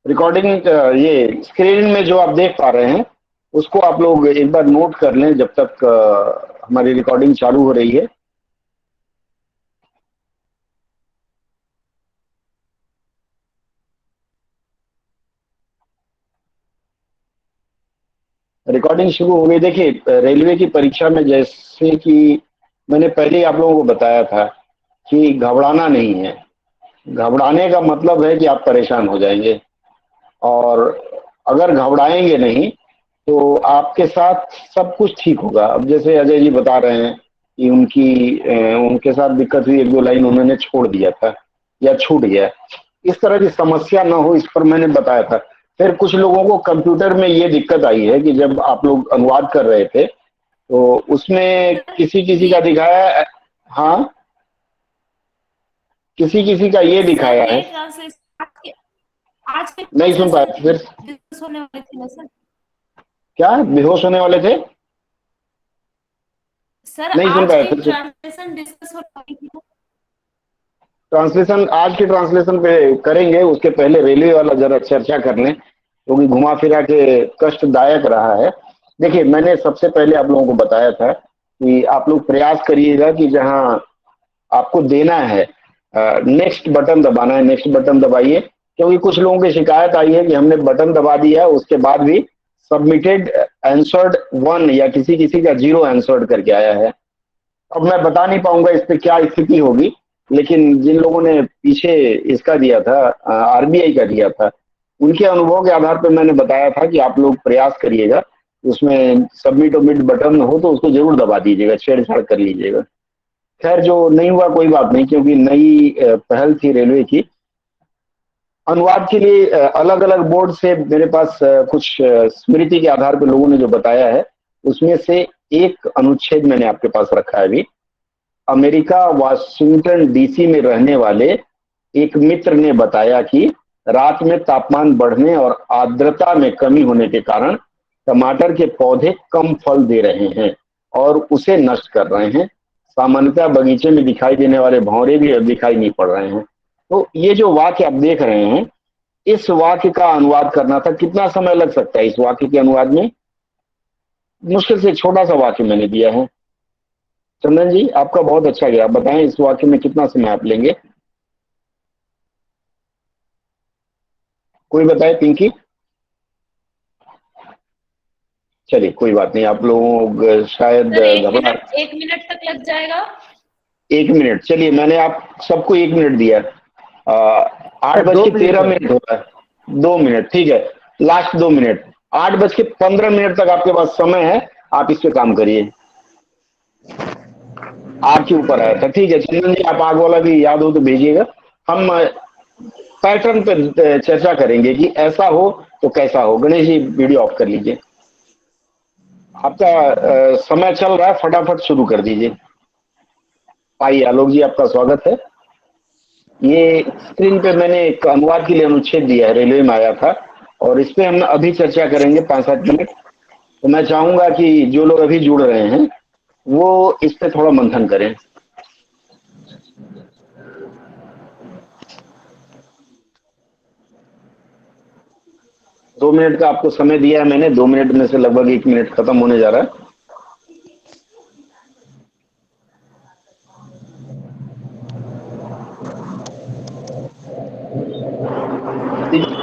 Recording ये screen में जो आप देख पा रहे हैं उसको आप लोग एक बार नोट कर लें जब तक हमारी रिकॉर्डिंग चालू हो रही है। रिकॉर्डिंग शुरू हो गई। देखिए रेलवे की परीक्षा में जैसे कि मैंने पहले ही आप लोगों को बताया था कि घबराना नहीं है। घबराने का मतलब है कि आप परेशान हो जाएंगे, और अगर घबराएंगे नहीं तो आपके साथ सब कुछ ठीक होगा। अब जैसे अजय जी बता रहे हैं कि उनके साथ दिक्कत हुई, एक दो लाइन उन्होंने छोड़ दिया था या छूट गया। इस तरह की समस्या ना हो इस पर मैंने बताया था। फिर कुछ लोगों को कंप्यूटर में ये दिक्कत आई है कि जब आप लोग अनुवाद कर रहे थे तो उसमें सर किसी किसी ये का दिखाया। हाँ, किसी किसी का ये सर दिखाया है। ये ट्रांसलेशन आज के नहीं सुन ट्रांसलेशन पाया फिर। डिस्कस होने वाले थे ना सर। क्या बेहोश होने वाले थे? सर नहीं सुन आज पाया की फिर से। ट्रांसलेशन डिस्कस होने वाली थी ना। ट्रांसलेशन आज के ट्रांसलेशन पे करेंगे, उसके पहले रेलवे वाला जरा चर्चा कर लें क्योंकि घुमा फिरा के कष्टदायक रहा है। देखिए मैंने सबसे पहले आप लोगों को बताया था कि आप लोग प्रयास करिएगा कि जहां आपको देना है नेक्स्ट बटन दबाना है, नेक्स्ट बटन दबाइए। क्योंकि कुछ लोगों की शिकायत आई है कि हमने बटन दबा दिया उसके बाद भी सबमिटेड आंसर्ड 1 या किसी किसी का 0 आंसर्ड करके आया है। अब मैं बता नहीं पाऊंगा इस पे क्या स्थिति होगी, लेकिन जिन लोगों ने पीछे इसका दिया था, आरबीआई का दिया था, उनके अनुभव के आधार पर मैंने बताया था कि आप लोग प्रयास करिएगा उसमें सबमिट वमिट बटन हो तो उसको जरूर दबा दीजिएगा, छेड़छाड़ कर लीजिएगा। खैर जो नहीं हुआ कोई बात नहीं, क्योंकि नई पहल थी रेलवे की। अनुवाद के लिए अलग अलग बोर्ड से मेरे पास कुछ स्मृति के आधार पर लोगों ने जो बताया है उसमें से एक अनुच्छेद मैंने आपके पास रखा है अभी। अमेरिका वाशिंगटन डीसी में रहने वाले एक मित्र ने बताया कि रात में तापमान बढ़ने और आर्द्रता में कमी होने के कारण टमाटर के पौधे कम फल दे रहे हैं और उसे नष्ट कर रहे हैं। सामान्यतः बगीचे में दिखाई देने वाले भंवरे भी अब दिखाई नहीं पड़ रहे हैं। तो ये जो वाक्य आप देख रहे हैं, इस वाक्य का अनुवाद करना था। कितना समय लग सकता है इस वाक्य के अनुवाद में? मुश्किल से छोटा सा वाक्य मैंने दिया है। चंदन जी आपका बहुत अच्छा गया, आप बताएं इस वाक्य में कितना समय आप लेंगे? कोई बताए, पिंकी? चलिए कोई बात नहीं, आप लोग शायद सर घबरा। 1 मिनट तक लग जाएगा। 1 मिनट, चलिए मैंने आप सबको 1 मिनट दिया। आठ सर बज दो के मिनट तेरह कर मिनट दीजिए। हो रहा है। 2 मिनट ठीक है, लास्ट 2 मिनट। 8:15 तक आपके पास समय है, आप इस पे काम करिए। आपके ऊपर आया था। ठीक है चंदन जी, आप आग वाला भी याद हो तो भेजिएगा। हम पैटर्न पे चर्चा करेंगे कि ऐसा हो तो कैसा हो। गणेश जी वीडियो ऑफ कर लीजिए। आपका समय चल रहा है, फटाफट शुरू कर दीजिए। आइए आलोक जी, आपका स्वागत है। ये स्क्रीन पे मैंने एक अनुवाद के लिए अनुच्छेद दिया है, रेलवे में आया था, और इस पे हम अभी चर्चा करेंगे 5-7 मिनट। तो मैं चाहूंगा कि जो लोग अभी जुड़ रहे हैं वो इस पे थोड़ा मंथन करें। 2 मिनट का आपको समय दिया है मैंने, 2 मिनट में से लगभग 1 मिनट खत्म होने जा रहा है।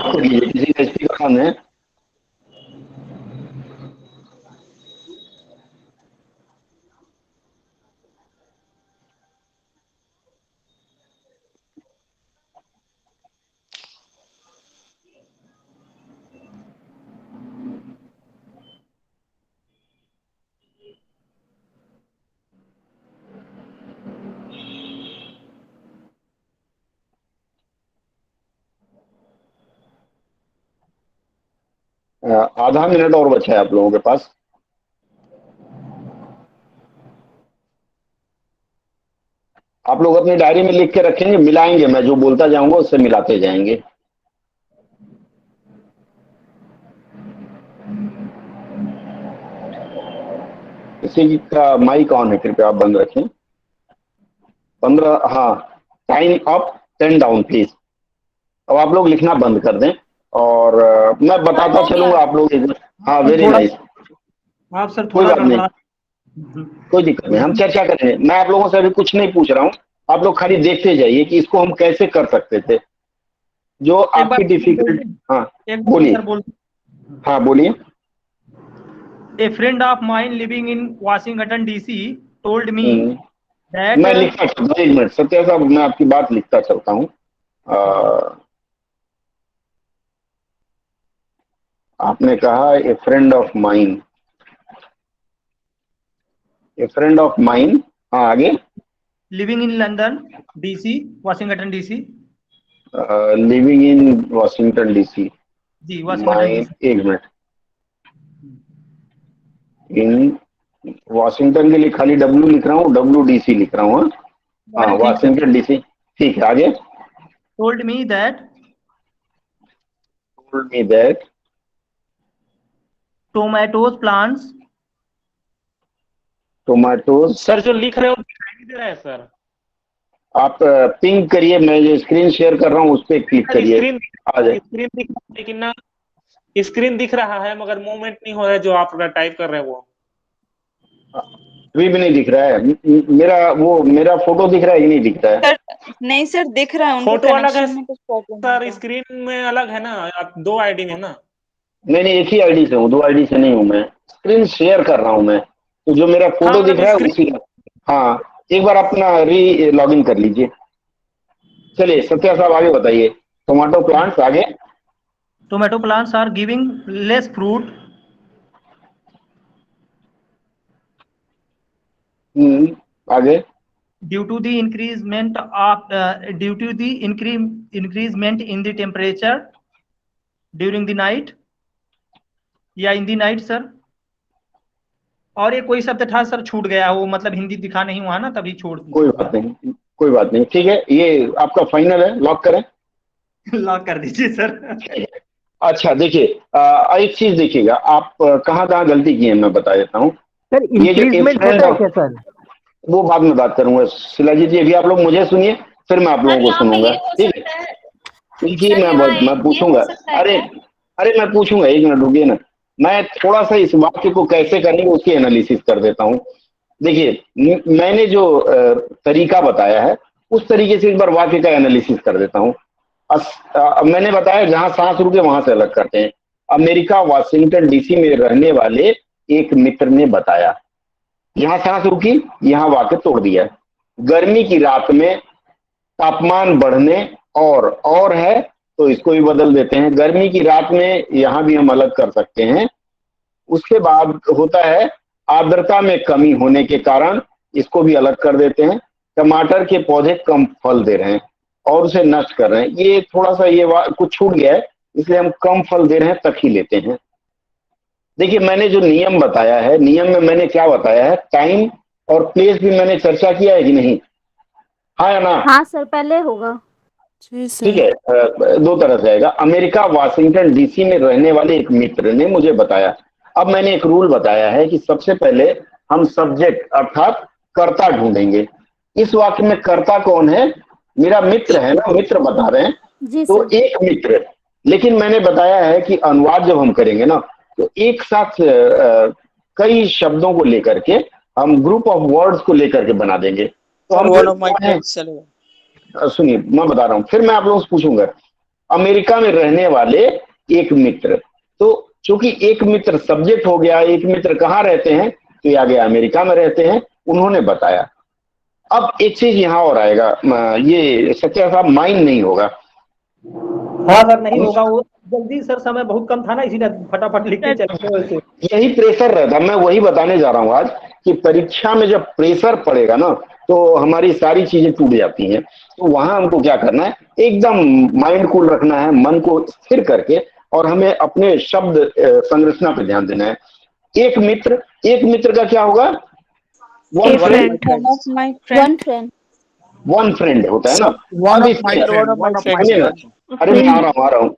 कर लीजिए, किसी का स्पीकर ऑन है? आधा मिनट और बचा है आप लोगों के पास। आप लोग अपनी डायरी में लिख के रखेंगे, मिलाएंगे, मैं जो बोलता जाऊंगा उससे मिलाते जाएंगे। किसी का माइक ऑन है, कृपया आप बंद रखें। 15, हाँ। Time up, 10 down please. अब आप लोग लिखना बंद कर दें। और मैं बताता चलूंगा आप लोग हाँ वेरी थोड़ा नाइस। आप सर कोई थोड़ा बात नहीं, गड़बड़ा। कोई दिक्कत नहीं, हम चर्चा करेंगे। मैं आप लोगों से अभी कुछ नहीं पूछ रहा हूँ, आप लोग खाली देखते जाइए कि इसको हम कैसे कर सकते थे, जो एक बार आपकी बोल डिफिकल्ट। दूं? हाँ एक बार बोलिए। सर बोल। हाँ बोलिए। ए friend of mine living in Washington DC told me मैं दैट। लिखता चलता हूँ, एक मिनट सत्या साहब, मैं आपकी बात लिखता चलता हूँ। आपने कहा a friend of mine, a friend of mine, हाँ आगे। Living in London DC, Washington DC. Living in Washington DC. जी वाशिंगटन माइन, डीसी। एक मिनट, इन वॉशिंगटन के लिए खाली डब्ल्यू लिख रहा हूँ, WDC लिख रहा हूँ। हाँ ठीक सर। वॉशिंगटन डीसी, ठीक है आगे। Told me that told me that tomatoes plants. tomatoes। Sir जो लिख रहे हो दिखाई नहीं दे रहा है सर। आप पिंग करिए, मैं जो स्क्रीन शेयर कर रहा हूँ उस पर क्लिक सर करिए, स्क्रीन आ जाए। स्क्रीन दिख रहा है लेकिन ना, स्क्रीन दिख रहा है मगर मूवमेंट नहीं हो रहा है जो आप टाइप कर रहे हैं वो। अभी भी नहीं दिख रहा है मेरा, वो मेरा फोटो दिख रहा है कि नहीं दिख रहा है? सर नहीं सर दिख रहा है, उनका फोटो अलग है कनेक्शन में कुछ प्रॉब्लम सर, होगा। स्क्रीन में अलग है ना, आप दो आईडी में ना। नहीं नहीं, एक ही आईडी से हूँ, 2 आईडी से नहीं हूँ, मैं स्क्रीन शेयर कर रहा हूँ मैं, तो जो मेरा हाँ फोटो दिख मतलब रहा है स्क्रीन। उसी का। हाँ एक बार अपना री लॉगिन कर लीजिए। चलिए सत्या साहब आगे बताइए, टोमेटो प्लांट्स आगे। Tomato plants are giving less fruit आगे। due to the increasement in the temperature during the night या in the night सर। और ये कोई शब्द था सर छूट गया, वो मतलब हिंदी दिखा नहीं हुआ ना तभी छोड़ कोई बात नहीं, कोई बात नहीं, ठीक है, ये आपका फाइनल है, लॉक करें। लॉक कर दीजिए सर। अच्छा देखिए, एक चीज देखिएगा, आप कहाँ कहाँ गलती की है मैं बता देता हूँ। सर ये जो इंक्रीजमेंट फ्रेंड होता है क्या सर? वो बाद में बात करूंगा शिलाजीत जी, अभी आप लोग मुझे सुनिए, फिर मैं आप सर लोगों को यहाँ पे सुनूंगा, ये हो ठीक है? सकता है, देखिए सर यहाँ मैं ये हो पूछूंगा। सकता है अरे क्या? अरे मैं पूछूंगा, एक मिनट रुकिए ना, मैं थोड़ा सा इस वाक्य को कैसे करेंगे उसकी एनालिसिस कर देता हूँ। देखिए मैंने जो तरीका बताया है उस तरीके से एक बार वाक्य का एनालिसिस कर देता हूँ। मैंने बताया जहां सांस रुके वहां से अलग करते हैं। अमेरिका वाशिंगटन डीसी में रहने वाले एक मित्र ने बताया, यहां सांस रुकी, यहां वाक्य तोड़ दिया। गर्मी की रात में तापमान बढ़ने और है तो इसको भी बदल देते हैं, गर्मी की रात में यहां भी हम अलग कर सकते हैं। उसके बाद होता है आर्द्रता में कमी होने के कारण, इसको भी अलग कर देते हैं। टमाटर के पौधे कम फल दे रहे हैं और उसे नष्ट कर रहे हैं, ये थोड़ा सा ये कुछ छूट गया है, इसलिए हम कम फल दे रहे हैं तक ही लेते हैं। देखिए मैंने जो नियम बताया है, नियम में मैंने क्या बताया है, टाइम और प्लेस भी मैंने चर्चा किया है कि नहीं, हाँ या ना? हाँ सर पहले होगा। ठीक है, दो तरह से आएगा। अमेरिका वाशिंगटन डीसी में रहने वाले एक मित्र ने मुझे बताया। अब मैंने एक रूल बताया है कि सबसे पहले हम सब्जेक्ट अर्थात कर्ता ढूंढेंगे। इस वाक्य में कर्ता कौन है? मेरा मित्र है ना, मित्र बता रहे हैं, जी तो सर। एक मित्र। लेकिन मैंने बताया है कि अनुवाद जब हम करेंगे ना तो एक साथ कई शब्दों को लेकर के हम ग्रुप ऑफ वर्ड्स को लेकर के बना देंगे। तो हम सुनिए मैं बता रहा हूं, फिर मैं आप लोगों से पूछूंगा। अमेरिका में रहने वाले एक मित्र, तो चूंकि एक मित्र सब्जेक्ट हो गया, एक मित्र कहाँ रहते हैं, तो ये आ गया अमेरिका में रहते हैं, उन्होंने बताया। अब एक चीज यहां और आएगा, ये सत्या साहब माइन नहीं होगा। हाँ सर नहीं होगा, वो जल्दी सर समय बहुत कम था ना, इसीलिए फटाफट लिख के चले गए। यही प्रेशर रहता, मैं वही बताने जा रहा हूं आज कि परीक्षा में जब प्रेशर पड़ेगा ना तो हमारी सारी चीजें टूट जाती हैं। तो वहां हमको क्या करना है, एकदम माइंड कूल रखना है, मन को स्थिर करके, और हमें अपने शब्द संरचना पे ध्यान देना है। एक मित्र का क्या होगा? One friend. वन फ्रेंड होता है ना। अब अरे मैं आ रहा हूँ,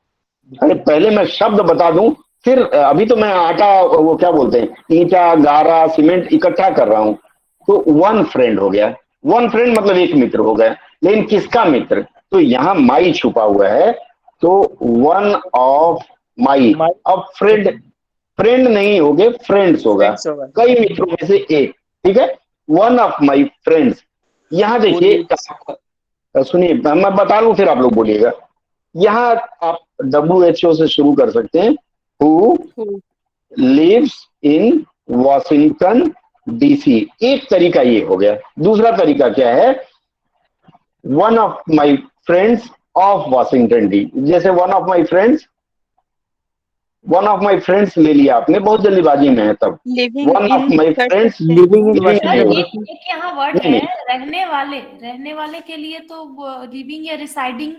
अरे पहले मैं शब्द बता दूं, फिर अभी तो मैं आटा, वो क्या बोलते हैं, ईंटा गारा सीमेंट इकट्ठा कर रहा हूं। तो वन फ्रेंड हो गया, वन फ्रेंड मतलब एक मित्र हो गया। लेकिन किसका मित्र? तो यहाँ माई छुपा हुआ है, तो वन ऑफ माई, अब फ्रेंड नहीं होगे, फ्रेंड्स होगा, Friends होगा। कई मित्रों में से एक, ठीक है। वन ऑफ माई फ्रेंड्स, यहाँ देखिए सुनिए मैं बता लूं फिर आप लोग बोलिएगा। यहाँ आप WHO से शुरू कर सकते हैं, who lives in Washington DC, एक तरीका ये हो गया। दूसरा तरीका क्या है, one of my friends of Washington D, जैसे वन ऑफ माई फ्रेंड्स ले लिया आपने, बहुत जल्दीबाजी में है तब। लिविंग वन ऑफ इन माई कर फ्रेंड्स सकते हैं। लिविंग इन सर वॉशिंगटन एक यहाँ वर्ड नहीं, है रहने वाले के लिए तो लिविंग या रिसाइडिंग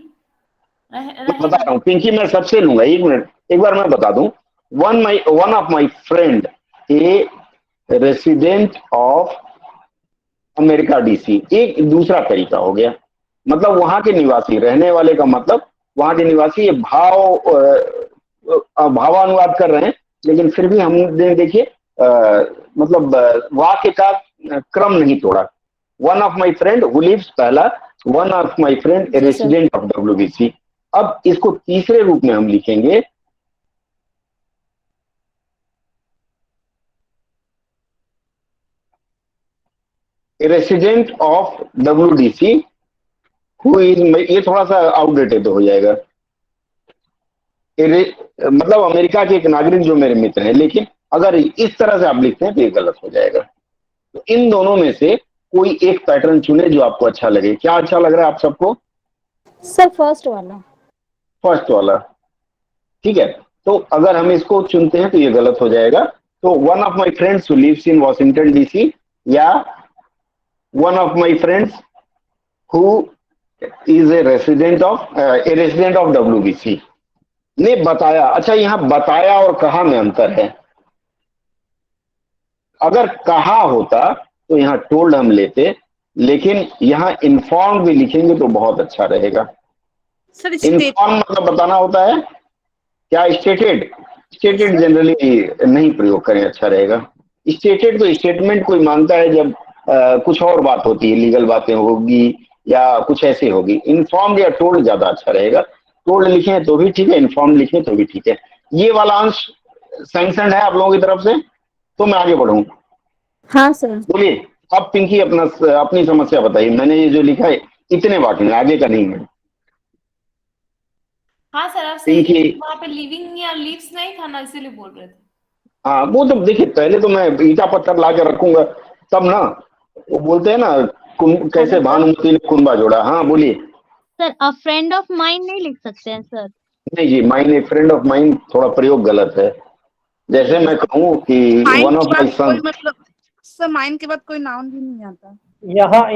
मैं बता रहा हूँ पिंकी, मैं सबसे लूंगा, एक मिनट, एक बार मैं बता दूं। One of my friend a resident of America DC, एक दूसरा तरीका हो गया, मतलब वहां के निवासी, रहने वाले का मतलब वहां के निवासी। ये भावानुवाद कर रहे हैं, लेकिन फिर भी हमने देखिए मतलब वाक्य का क्रम नहीं तोड़ा। One of my friend who lives पहला, one of my friend a resident of WBC। अब इसको तीसरे रूप में हम लिखेंगे, a resident of WDC who is, ये थोड़ा सा आउटडेटेड हो जाएगा, मतलब अमेरिका के एक नागरिक जो मेरे मित्र हैं, लेकिन अगर इस तरह से आप लिखते हैं तो ये गलत हो जाएगा। तो इन दोनों में से कोई एक पैटर्न चुने जो आपको अच्छा लगे। क्या अच्छा लग रहा है आप सबको? सर फर्स्ट वाला, ठीक है। तो अगर हम इसको चुनते हैं तो ये गलत हो जाएगा। तो one of my friends who lives in Washington DC, या one of my friends who is a resident of WBC ने बताया। अच्छा, यहां बताया और कहा में अंतर है। अगर कहा होता तो यहां टोल्ड हम लेते, लेकिन यहां इन्फॉर्म भी लिखेंगे तो बहुत अच्छा रहेगा। सर इन्फॉर्म मतलब बताना होता है, क्या स्टेटेड जनरली नहीं प्रयोग करें, अच्छा रहेगा। स्टेटेड तो स्टेटमेंट कोई मांगता है जब कुछ और बात होती है, लीगल बातें होगी या कुछ ऐसे होगी। इन्फॉर्म या टोल्ड ज्यादा अच्छा रहेगा। टोल्ड लिखें तो भी ठीक है, इन्फॉर्म लिखें तो भी ठीक है। ये वाला अंश सैंक्शन है आप लोगों की तरफ से, तो मैं आगे बढ़ूं। हाँ सर। बोलिए अब पिंकी अपनी समस्या बताइए। मैंने ये जो लिखा है इतने वाक्य में, आगे का नहीं है। हाँ सर आप सही पिंकी, वहाँ पे लिविंग या लीव्स नहीं था ना, इसीलिए बोल रहे थे। हाँ वो तो देखिए, पहले तो मैं ईटा पत्थर ला के रखूंगा तब ना। वो बोलते हैं ना कैसे भानुमति ने कुंबा जोड़ा। हाँ बोलिए। Sir a friend of mine नहीं लिख सकते हैं सर? नहीं जी, mine, a friend of mine थोड़ा प्रयोग गलत है। जैसे मैं कहूँ कि वन ऑफ माई सन, मतलब सर माइन के बाद कोई नाउन भी नहीं आता।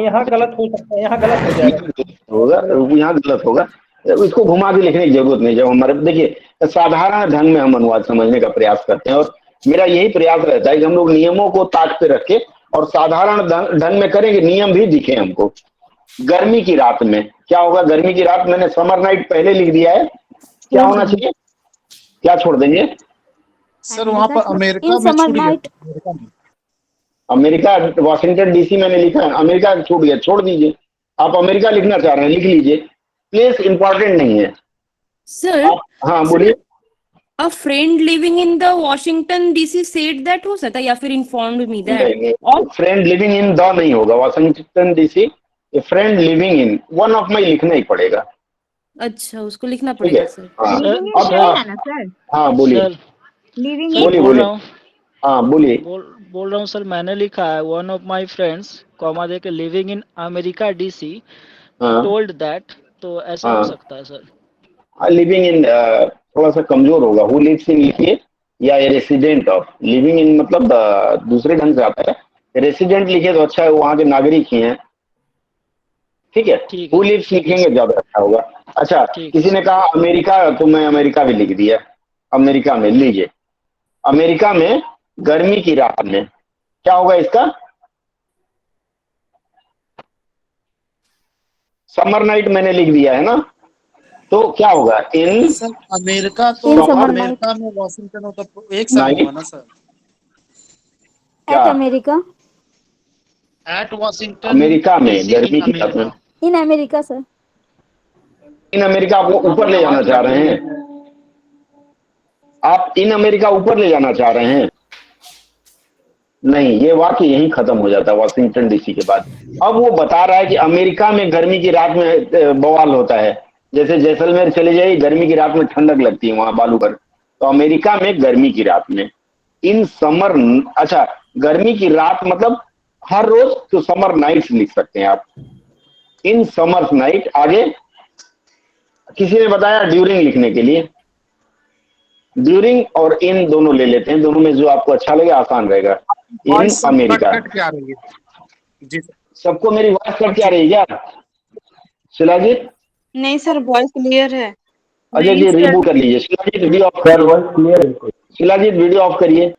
यहाँ गलत हो सकता है, यहाँ गलत हो जाएगा, यहाँ गलत होगा। इसको घुमा के लिखने की जरूरत नहीं। जब हमारे देखिए साधारण ढंग में हम अनुवाद समझने का प्रयास करते हैं, और मेरा यही प्रयास रहता है कि हम लोग नियमों को ताक पे रखे और साधारण ढंग में करेंगे, नियम भी दिखे हमको। गर्मी की रात में क्या होगा? गर्मी की रात, मैंने समर नाइट पहले लिख दिया है, क्या होना चाहिए? क्या छोड़ देंगे? सर वहाँ पर अमेरिका में छूट गया। अमेरिका वॉशिंगटन DC मैंने लिखा है, अमेरिका छूट गया, छोड़ दीजिए। आप अमेरिका लिखना चाह रहे हैं, लिख लीजिए। प्लेस इंपॉर्टेंट नहीं है सर। हाँ बोलिए। A friend living in the Washington DC said that हो सकता है, या फिर informed me that। और फ्रेंड लिविंग इन द नहीं होगा, Washington DC A friend living in, one of माई लिखना ही पड़ेगा। अच्छा उसको लिखना ठीक है। पड़ेगा सर। हाँ बोलिए बोलिए। हाँ बोलिए। बोल रहा हूँ सर, मैंने लिखा है one of my friends comma देके living in America DC told that, तो ऐसा हो सकता है सर। लिविंग इन थोड़ा सा कमजोर होगा, हु लिव्स इन लिखिए, या रेसिडेंट ऑफ। लिविंग इन मतलब दूसरे ढंग से आता है, रेसिडेंट लिखिए तो अच्छा है, वहां के नागरिक ही हैं। ठीक है, हु लिव्स लिखेंगे ज्यादा अच्छा होगा। अच्छा, किसी ने कहा अमेरिका, तो मैं अमेरिका भी लिख दिया। अमेरिका में लीजिए, अमेरिका में गर्मी की रात में क्या होगा इसका? समर नाइट मैंने लिख दिया है ना, तो क्या होगा? इन सर अमेरिका, तो अमेरिका में वॉशिंगटन होता तो एक साथ होगा ना sir? At America, at Washington America में गर्मी की रात में, in America sir. In America आपको ऊपर ले जाना चाह रहे हैं, आप इन अमेरिका ऊपर ले जाना चाह रहे हैं? नहीं, ये वाक्य यहीं खत्म हो जाता है वाशिंगटन डीसी के बाद। अब वो बता रहा है कि अमेरिका में गर्मी की रात में बवाल होता है, जैसे जैसलमेर चले जाइए, गर्मी की रात में ठंडक लगती है वहां बालू पर, तो अमेरिका में गर्मी की रात में इन समर, अच्छा गर्मी की रात मतलब हर रोज, तो समर नाइट्स लिख सकते हैं आप, इन समर नाइट। आगे किसी ने बताया ड्यूरिंग लिखने के लिए, ड्यूरिंग और इन दोनों ले लेते हैं, दोनों में जो आपको अच्छा लगे आसान रहेगा। In America. क्या रही है जी? सबको मेरी वॉइस कट क्या रही है क्या शिलाजीत? नहीं सर, वॉइस क्लियर है। अजय जी रिबूट कर लीजिए। शिलाजीत वीडियो ऑफ कर, वॉइस क्लियर है। शिलाजीत वीडियो ऑफ करिए।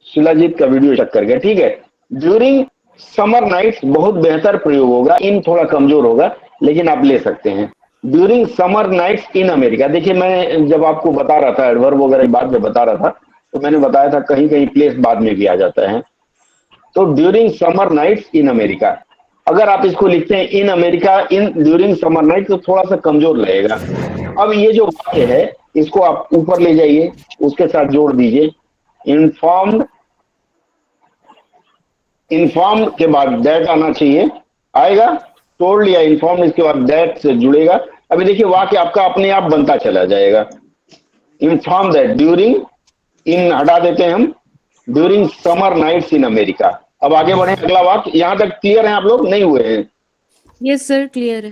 शिलाजीत का वीडियो चेक कर गया, ठीक है। ड्यूरिंग समर नाइट्स बहुत बेहतर प्रयोग होगा, इन थोड़ा कमजोर होगा, लेकिन आप ले सकते हैं। During summer nights in America, देखिए मैं जब आपको बता रहा था एडवर्ब वगैरह बाद में बता रहा था, तो मैंने बताया था कहीं कहीं प्लेस बाद में भी आ जाता है। तो during summer nights in America, अगर आप इसको लिखते हैं in America in during summer night, तो थोड़ा सा कमजोर लगेगा। अब ये जो वाक्य है इसको आप ऊपर ले जाइए, उसके साथ जोड़ दीजिए इन्फॉर्म्ड, इन्फॉर्म के बाद दैट आना चाहिए, आएगा। टोल्ड या इन्फॉर्म, इसके बाद दैट से जुड़ेगा। अभी देखिए वाक्य आपका अपने आप बनता चला जाएगा। इन्फॉर्म दैट ड्यूरिंग, इन हटा देते हैं हम, during summer nights in America. अब आगे बढ़े, अगला वाक्य। यहाँ तक क्लियर है आप लोग? नहीं हुए हैं? यस सर, क्लियर है।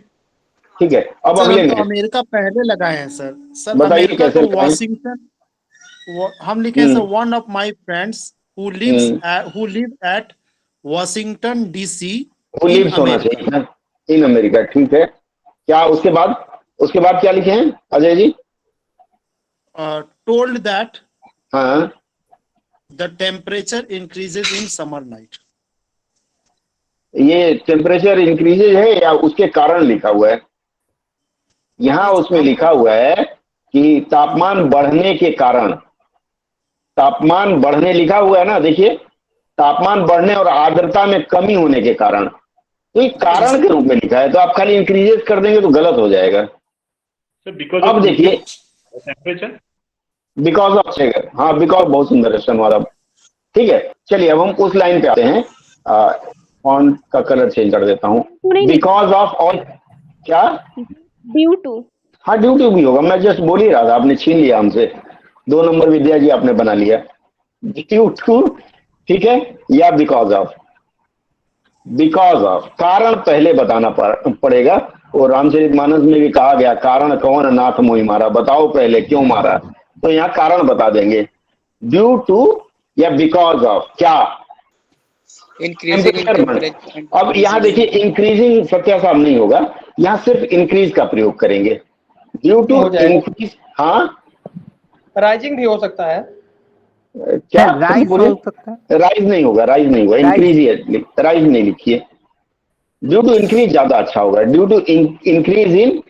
ठीक है, अब अगले में अमेरिका पहले लगाए हैं सर। सर बताइए अमेरिका कैसे तो लगाएं? वॉशिंगटन हम लिखे sir, one of my friends who live at Washington DC. वो लिव्स होना चाहिए ना, इन अमेरिका, ठीक है। क्या उसके बाद क्या लिखे हैं अजय जी? टोल्ड दैट हाँ, the temperature increases in summer night. ये टेम्परेचर इंक्रीजेज है या उसके कारण लिखा हुआ है? यहाँ उसमें लिखा हुआ है कि तापमान बढ़ने के कारण, तापमान बढ़ने लिखा हुआ है ना, देखिए तापमान बढ़ने और आर्द्रता में कमी होने के कारण, तो ये कारण के रूप में लिखा है, तो आप खाली इंक्रीजेस कर देंगे तो गलत हो जाएगा। अब देखिए टेम्परेचर बिकॉज ऑफ, हाँ बिकॉज बहुत सुंदर है हमारा, ठीक है। चलिए अब हम उस लाइन पे आते हैं, फॉन्ट का कलर चेंज कर देता हूँ। बिकॉज ऑफ और क्या? Due to. हाँ ड्यू टू भी होगा, मैं जस्ट बोल ही रहा था, आपने छीन लिया हमसे, 2 नंबर विद्या जी आपने बना लिया। ड्यू टू, ठीक है, या बिकॉज ऑफ। बिकॉज ऑफ, कारण पहले बताना पड़ेगा, और रामचरितमानस में भी कहा गया कारण कौन नाथ मोहि मारा, बताओ पहले क्यों मारा, तो यहाँ कारण बता देंगे। ड्यू टू या बिकॉज ऑफ, क्या? अब यहाँ देखिए इंक्रीजिंग सत्यासाम नहीं होगा, यहाँ सिर्फ इंक्रीज का प्रयोग करेंगे। ड्यू टू इंक्रीज, हाँ राइजिंग भी हो सकता है। क्या राइज हो सकता है? राइज नहीं होगा, राइज नहीं होगा, इंक्रीज ही है, राइज नहीं लिखिए। ड्यू टू इंक्रीज ज्यादा अच्छा होगा। Due to increase in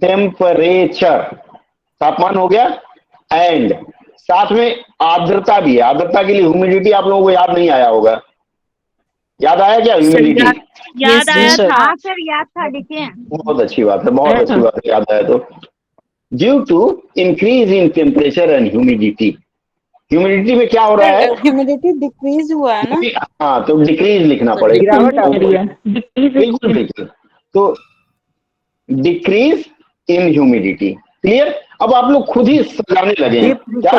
temperature, तापमान हो गया, एंड साथ में आर्द्रता भी है। आर्द्रता के लिए ह्यूमिडिटी आप लोगों को याद नहीं आया होगा, याद आया क्या ह्यूमिडिटी? याद आया था। हाँ सर याद था, लिखे। बहुत अच्छी बात है, बहुत अच्छी बात है, याद आया तो। Due to increase in temperature and humidity, humidity में क्या हो रहा है? ह्यूमिडिटी डिक्रीज हुआ है ना। हाँ तो डिक्रीज लिखना पड़ेगा, बिल्कुल बिल्कुल। तो डिक्रीज इन ह्यूमिडिटी, क्लियर? अब आप लोग खुद ही सजाने लगे हैं क्या?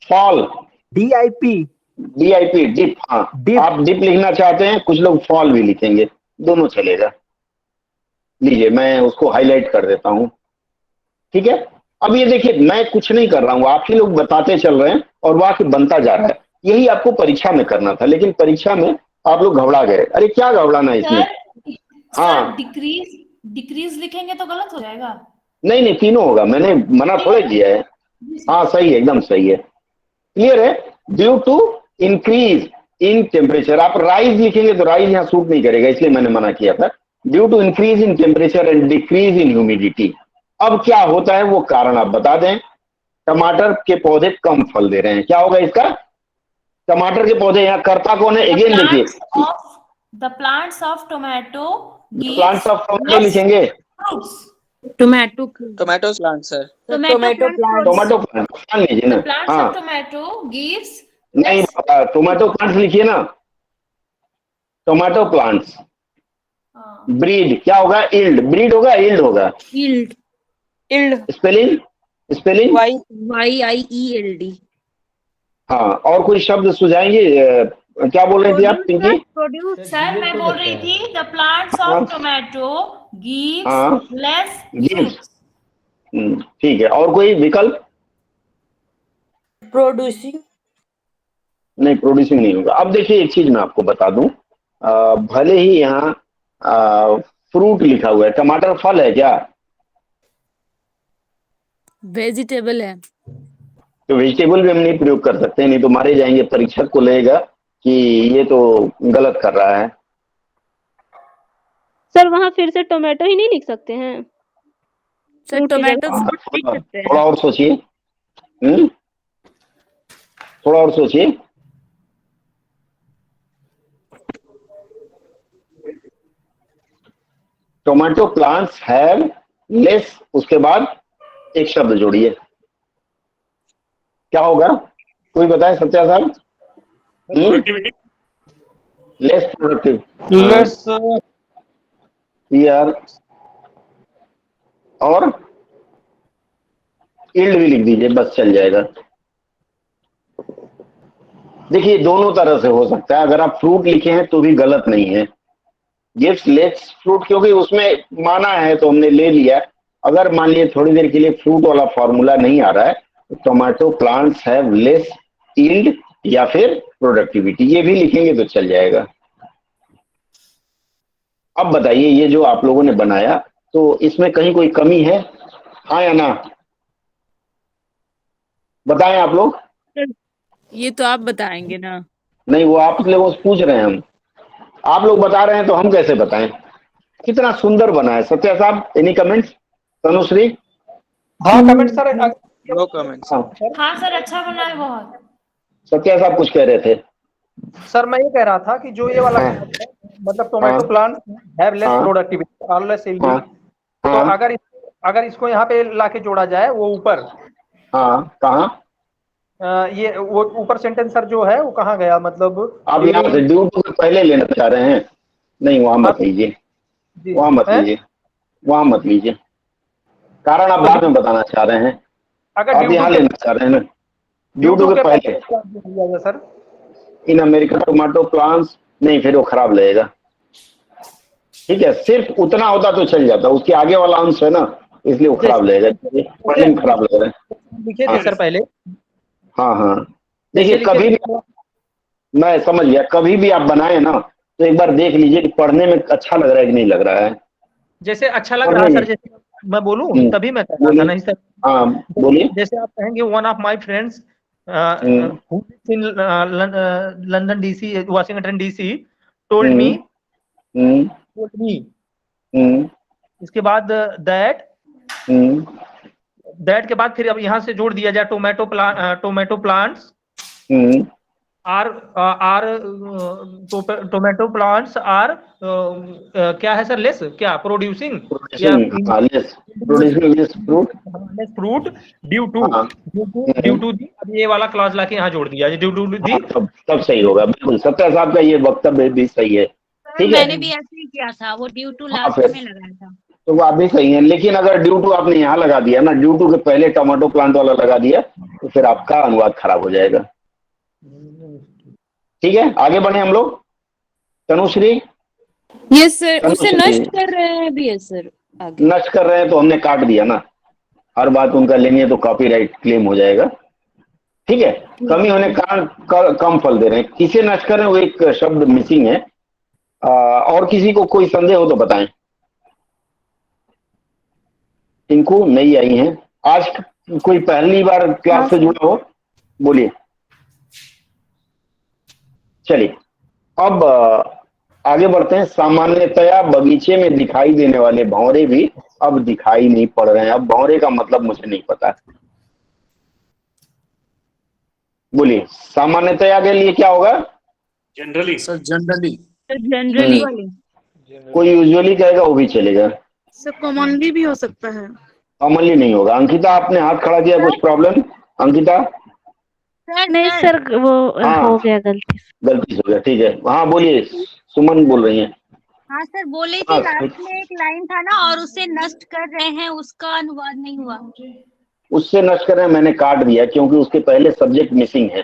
फॉल, DIP, डिप, हाँ आप डिप लिखना चाहते हैं, कुछ लोग फॉल भी लिखेंगे, दोनों चलेगा। लीजिए मैं उसको हाईलाइट कर देता हूं, ठीक है। अब ये देखिए मैं कुछ नहीं कर रहा हूं, आप ही लोग बताते चल रहे हैं और वाक्य बनता जा रहा है। यही आपको परीक्षा में करना था, लेकिन परीक्षा में आप लोग घबरा गए। अरे क्या घबराना है इसमें? हाँ डिक्रीज लिखेंगे तो गलत हो जाएगा। नहीं नहीं, तीनों होगा, मैंने मना थोड़ा किया है। हाँ सही है, एकदम सही है, क्लियर है। Due to increase in temperature, आप राइज लिखेंगे तो राइज यहाँ सूट नहीं करेगा, इसलिए मैंने मना किया था। Due to increase in temperature and decrease in humidity. अब क्या होता है वो कारण आप बता दें। टमाटर के पौधे कम फल दे रहे हैं, क्या होगा इसका? टमाटर के पौधे, यहाँ कर्ता कौन है? अगेन देखिए The plants of tomato plants gives of tomato less लिखेंगे, fruits. Tomato Tomato plant, sir. Tomato plant tomato plant लीजिए The ना। plants हाँ of tomato gives नहीं, less. टोमेटो प्लांट्स लिखिए ना, टोमेटो प्लांट्स। ब्रीड क्या होगा? इल्ड, ब्रीड होगा, इल्ड होगा? yield yield spelling, spelling YIELD हाँ। और कोई शब्द सुझाएंगे? क्या बोल रही थी आप पिंकी? produce सर मैं बोल रही थी the plants हाँ। of tomato gives हाँ। less Gives. fruits. ठीक है, और कोई विकल्प? प्रोड्यूसिंग नहीं, प्रोड्यूसिंग नहीं होगा। अब देखिए एक चीज मैं आपको बता दूं, भले ही यहाँ फ्रूट लिखा हुआ है, टमाटर फल है क्या? वेजिटेबल है। तो वेजिटेबल भी हम नहीं प्रयोग कर सकते, नहीं तो मारे जाएंगे, परीक्षक को लगेगा कि ये तो गलत कर रहा है। सर वहाँ फिर से टोमेटो ही नहीं लिख सकते हैं? सर टोमेटो फ्रूट लिख सकते थोड़ा हैं। और सोचिए, थोड़ा और सोचिए। टोमेटो प्लांट्स हैव लेस, उसके बाद एक शब्द जोड़िए, क्या होगा? कोई बताए सत्या साहब? प्रोडक्टिविटी, लेस प्रोडक्टिव, लेस यार, और इल्ड भी लिख दीजिए, बस चल जाएगा। देखिए दोनों तरह से हो सकता है, अगर आप फ्रूट लिखे हैं तो भी गलत नहीं है। गिव्स लेस फ्रूट क्योंकि उसमें माना है तो हमने ले लिया। अगर मान लीजिए थोड़ी देर के लिए फ्रूट वाला फॉर्मूला नहीं आ रहा है, तो tomato plants have less yield या फिर प्रोडक्टिविटी, ये भी लिखेंगे तो चल जाएगा। अब बताइए, ये जो आप लोगों ने बनाया तो इसमें कहीं कोई कमी है, हाँ या ना? बताएं आप लोग। ये तो आप बताएंगे ना। नहीं, वो आप लोगों से पूछ रहे हैं हम, आप लोग बता रहे हैं तो हम कैसे बताएं? कितना सुंदर बना है। सत्या साहब, एनी कमेंट्स? तनुश्री? हाँ कमेंट सर। No comments. हाँ सर, अच्छा बना है बहुत। सत्या साहब कुछ कह रहे थे। सर मैं ये कह रहा था कि जो ये वाला हाँ। मतलब टोमेटो प्लांट हैव लेस हाँ। प्रोडक्टिविटी और लेस यील्ड, हाँ। तो हाँ। अगर इसको यहाँ पे लाके जोड़ा जाए वो ऊपर, हाँ, कहाँ? ये वो ऊपर सेंटेंस सर जो है वो कहाँ गया? मतलब आप यहाँ से ड्यू टू पहले लेना चाह रहे हैं? नहीं, वहां मत लीजिए, वहां मत लीजिए, वहां मत लीजिए, कारण आप बाद में बताना चाह रहे हैं। अगर आप यहाँ लेना चाह रहे हैं ना, ड्यू टू के पहले। Sir in American tomato plants, नहीं फिर वो खराब लगेगा। ठीक है, सिर्फ उतना होता तो चल जाता, उसके आगे वाला अंश है ना, इसलिए वो खराब लगेगा, पढ़ने में खराब लग रहा है। लिखे थे सर पहले। हाँ हाँ, देखिए कभी भी, मैं समझ गया, कभी भी आप बनाए ना तो एक बार देख लीजिए कि पढ़ने में अच्छा लग रहा है कि नहीं लग रहा है। जैसे अच्छा लग रहा है सर, जैसे मैं बोलूं तभी मैं कह रहा था। नहीं सर, हाँ बोलिए। जैसे आप कहेंगे one of my friends in London DC, Washington DC told me, इसके बाद दैट के बाद फिर अब यहाँ से जोड़ दिया जाए tomato plants tomato plants are क्या है सर? लेस क्या? Producing fruit due to the. अब ये वाला क्लॉज लाके यहाँ जोड़ दिया, ड्यू टू दी, तब सही होगा। बिल्कुल, सत्या साहब का ये वक्तव्य भी सही है। ठीक है, मैंने भी ऐसे ही किया था, वो ड्यू टू लास्ट में लगाया था। तो वो आप भी सही है, लेकिन अगर ड्यू टू आपने यहाँ लगा दिया ना, ड्यू टू के पहले टोमेटो प्लांट वाला लगा दिया, तो फिर आपका अनुवाद खराब हो जाएगा। ठीक है, आगे बढ़े हम लोग। तनुश्री? यस सर, उसे नष्ट कर रहे हैं भी है सर। नष्ट कर रहे हैं तो हमने काट दिया ना, हर बात उनका लेंगे तो कॉपीराइट क्लेम हो जाएगा। ठीक है, कमी होने के कारण कम फल दे रहे हैं। किसे नष्ट कर रहे हैं? वो एक शब्द मिसिंग है। और किसी को कोई संदेह हो तो बताएं। इनको नई आई हैं आज, कोई पहली बार क्लास से जुड़ा हो, बोलिए। चलिए अब आगे बढ़ते हैं। सामान्यतया बगीचे में दिखाई देने वाले भंवरे भी अब दिखाई नहीं पड़ रहे हैं। अब भंवरे का मतलब मुझे नहीं पता, बोलिए। सामान्यतया के लिए क्या होगा? Generally sir generally. जनरली कोई यूजुअली कहेगा वो भी चलेगा, सर कॉमनली भी हो सकता है। कॉमनली नहीं होगा। अंकिता आपने हाथ खड़ा किया, कुछ प्रॉब्लम? अंकिता? नहीं सर वो हाँ। हो गया गलती से। गलती से हो गया, ठीक है। हाँ बोलिए, सुमन बोल रही हैं। हाँ सर, बोले हाँ, कि लास्ट में एक लाइन था ना, और उसे नष्ट कर रहे हैं, उसका अनुवाद नहीं हुआ। उससे नष्ट कर रहे हैं, मैंने काट दिया क्योंकि उसके पहले सब्जेक्ट मिसिंग है।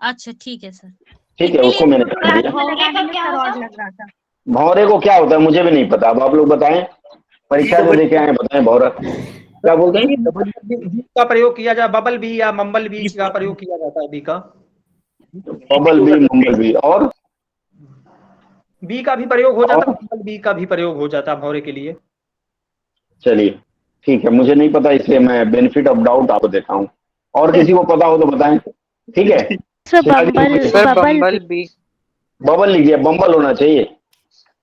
अच्छा ठीक है सर। ठीक है, उसको मैंने काट दिया। लगाने में फ्रॉड लग रहा था। भौरे को क्या होता है मुझे भी नहीं पता, अब आप लोग बताएं, परीक्षा में देखे आए, बताएं भौरा क्या बोलते हैं? बी का प्रयोग किया जाए, बबल बी या मंबल बी का प्रयोग किया जाता है बी का। बबल बी, मंबल बी, और बी का भी प्रयोग हो जाता है, मंबल बी का भी प्रयोग हो जाता है भौरे के लिए। चलिए ठीक है, मुझे नहीं पता इसलिए मैं बेनिफिट ऑफ डाउट आपको देता हूँ, और किसी को पता हो तो बताएं। ठीक है सर बम्बल बी, बबल लिख दिया, बम्बल होना चाहिए,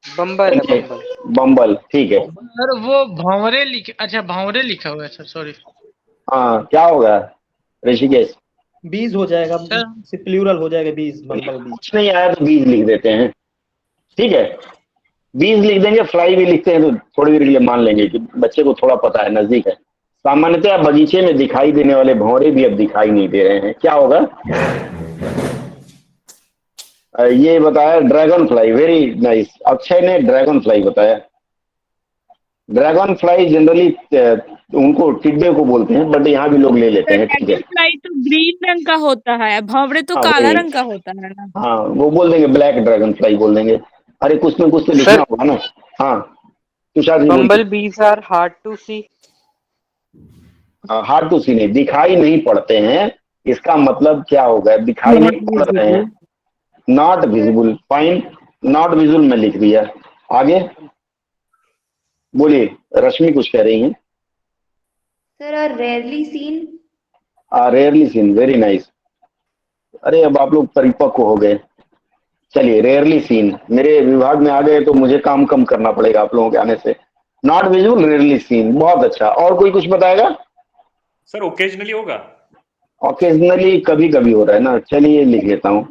बम्बल है बम्बल। बम्बल, ठीक है। सर वो भंवरे अच्छा भंवरे लिखा हुआ है सर, सॉरी। हाँ क्या होगा ऋषिकेश? बीज हो जाएगा, प्लूरल हो जाएगा बीज, बम्बल बीज। कुछ नहीं आया तो बीज लिख देते हैं, ठीक है, बीज लिख देंगे। फ्लाई भी लिखते हैं तो थोड़ी देर के लिए मान लेंगे कि बच्चे को थोड़ा पता है, नजदीक है। सामान्यतः बगीचे में दिखाई देने वाले भंवरे भी अब दिखाई नहीं दे रहे हैं, क्या होगा? ये बताया dragon fly, very nice, Akshay ने ड्रैगन फ्लाई बताया। ड्रैगन फ्लाई जनरली उनको टिड्डे को बोलते हैं, बट यहाँ भी लोग ले लेते हैं, ठीक है। फ्लाई तो ग्रीन रंग का होता है, भंवरे तो हाँ, काला वही। रंग का होता है ना। हाँ वो बोल देंगे ब्लैक ड्रैगन फ्लाई बोल देंगे। अरे कुछ न कुछ तो लिखना होगा ना। हाँ Tushar ji, bumble bees are hard to see. Hard to see नहीं, दिखाई नहीं पड़ते हैं, इसका मतलब क्या होगा? दिखाई नहीं पड़ रहे हैं, not visible. Fine, not visible में लिख दिया। आगे बोलिए, रश्मि कुछ कह रही हैं। Sir rarely scene. Rarely scene, very nice. अरे अब आप लोग परिपक्व हो गए। चलिए रेयरली सीन, मेरे विभाग में आ गए तो मुझे काम कम करना पड़ेगा आप लोगों के आने से। नॉट विजिबल, रेयरली सीन, बहुत अच्छा। और कोई कुछ बताएगा? सर ओकेजनली होगा। ऑकेजनली कभी कभी हो रहा है ना, चलिए लिख लेता हूँ।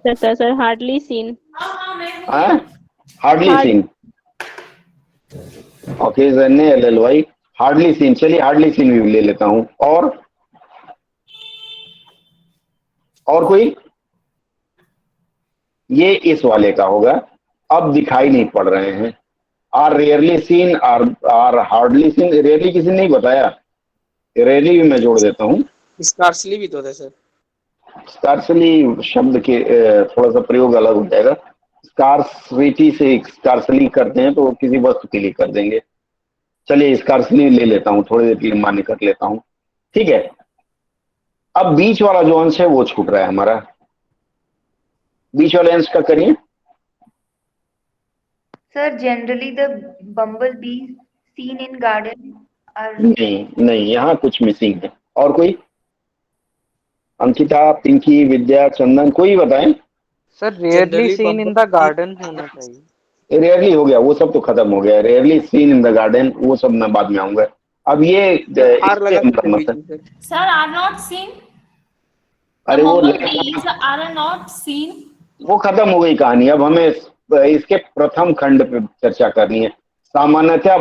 Sir hardly seen. Hardly seen, OKZNLLY, hardly seen. चलिए हार्डली सीन भी ले लेता हूँ। और कोई? ये इस वाले का होगा, अब दिखाई नहीं पड़ रहे हैं। Are rarely seen, are hardly seen. Rarely किसी ने नहीं बताया, रेयरली भी मैं जोड़ देता हूँ। स्कार्सली भी तो है सर। स्कार्सली शब्द के थोड़ा सा प्रयोग अलग हो जाएगा। स्कार्सिटी से स्कार्सली करते हैं तो किसी वस्तु के लिए कर देंगे। चलिए स्कार्सली ले लेता हूँ, थोड़ी देर के लिए मान्य कर लेता हूँ, ठीक है। अब बीच वाला जो अंश है वो छूट रहा है हमारा, बीच वाले अंश का करिए। Sir generally the bumble bee seen in garden are. नहीं, यहाँ कुछ मिसिंग है। और कोई? अंकिता, पिंकी, विद्या, चंदन, कोई बताएं। Sir rarely scene in the garden होना चाहिए। रेयरली हो गया, वो सब तो खत्म हो गया। Rarely scene in the garden, वो सब मैं बाद में आऊंगा। अब ये सर आर नॉट सीन। अरे आर नॉट सीन, वो खत्म हो गई कहानी। अब हमें इसके प्रथम खंड पे चर्चा करनी है। सामान्यतः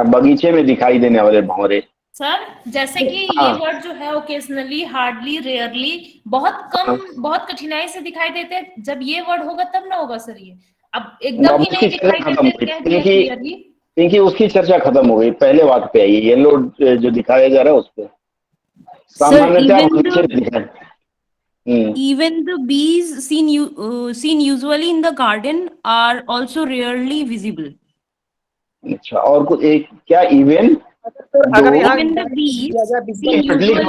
बगीचे में दिखाई देने वाले भंवरे। सर जैसे कि ये वर्ड जो है ओकेजनली, हार्डली, रेयरली बहुत कम, बहुत कठिनाई से दिखाई देते हैं। जब ये वर्ड होगा तब ना होगा सर ये। अब एकदम ही नहीं दिखाई देते, क्योंकि उसकी चर्चा खत्म हो गई। पहले वाक्य पे आई, येलो जो दिखाया जा रहा है उस पर सामान्यतः even the bees seen usually in the garden are also rarely visible. अच्छा, और कुछ एक क्या? even the bees seen usually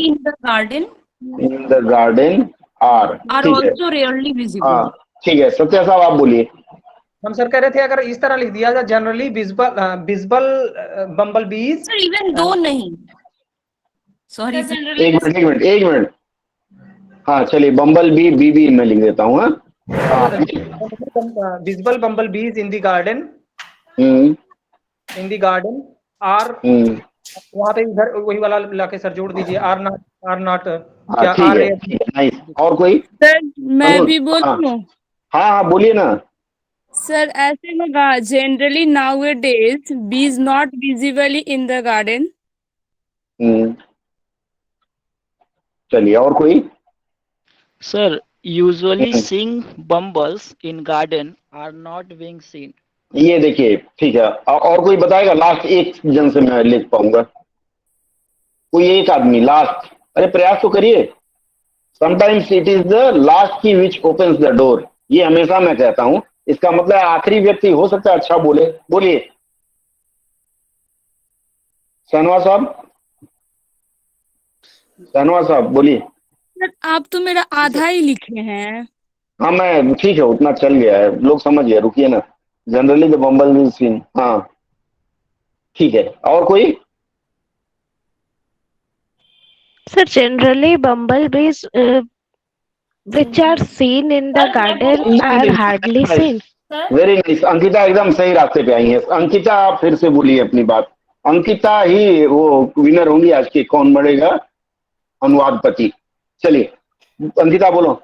in the garden are also rarely visible. ठीक है, सत्या साहब आप बोलिए। हम सर कह रहे थे अगर इस तरह लिख दिया जाए जनरली विजिबल बम्बल बीज। सर इवन दो नहीं, सॉरी एक मिनट। हाँ चलिए, बम्बल बी मैं लिख देता हूँ। विजिबल बम्बल बीज इन द गार्डन, आर वहाँ पे इधर वही वाला लाके सर जोड़ दीजिए। आर नॉट आर नॉट हाँ ठीक है, ठीक है, नाइस। और कोई? सर मैं भी बोलूं? हाँ हाँ बोलिए ना। सर ऐसे होगा, generally nowadays bee is not visibly in the garden. चलिए, और कोई? Sir usually seeing bumbles in garden are not being seen. ये देखिए, ठीक है। और कोई बताएगा? लास्ट एक जन से मैं लिख पाऊंगा, कोई एक आदमी लास्ट। अरे प्रयास तो करिए। Sometimes it is the last की विच ओपन्स द डोर। ये हमेशा मैं कहता हूं, इसका मतलब आखिरी व्यक्ति हो सकता है अच्छा बोले। बोलिए शहनवाज साहब, शहनवाज साहब बोलिए। सर आप तो मेरा आधा ही लिखे हैं। हाँ मैं, ठीक है, उतना चल गया है, लोग समझ गए, रुकिए ना। Generally the bumble bee scene, हाँ ठीक है। और कोई? Sir, generally bumblebees which are seen in the garden are hardly seen. Very nice. Ankita एकदम सही रास्ते पे आई है। अंकिता आप फिर से बोलिए अपनी बात। अंकिता ही वो विनर होंगी आज की, कौन बढ़ेगा अनुवादपति। चलिए अंकिता बोलो।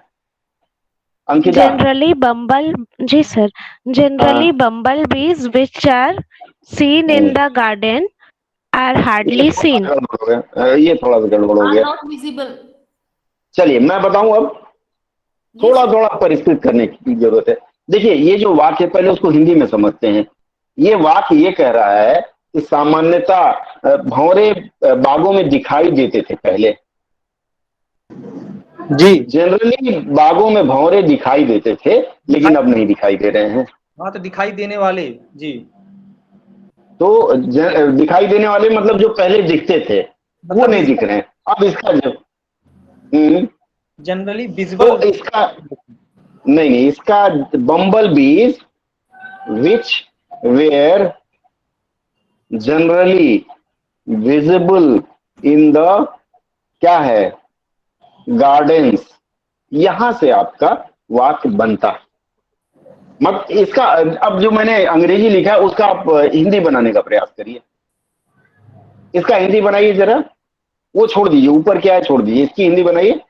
अंकिता। जी sir, generally bumblebees which are seen in the garden are hardly seen. ये थोड़ा सा गड़बड़ हो गया। Not visible. चलिए मैं बताऊं, अब थोड़ा थोड़ा परिष्कृत करने की जरूरत है। देखिए ये जो वाक्य है, पहले उसको हिंदी में समझते हैं। ये वाक्य ये कह रहा है कि सामान्यतः भंवरे बागों में दिखाई देते थे पहले जी। जनरली बागों में भंवरे दिखाई देते थे, लेकिन अब नहीं दिखाई दे रहे हैं। हाँ तो दिखाई देने वाले जी। तो दिखाई देने वाले मतलब जो पहले दिखते थे वो नहीं दिख रहे हैं अब। इसका जब जनरली विजिबल, तो इसका नहीं, इसका bumble bees which were generally visible in the क्या है गार्डन्स, यहां से आपका वाक्य बनता है। मत इसका अब जो मैंने अंग्रेजी लिखा है उसका आप हिंदी बनाने का प्रयास करिए। इसका हिंदी बनाइए जरा, वो छोड़ दीजिए, ऊपर क्या है छोड़ दीजिए, इसकी हिंदी बनाइए।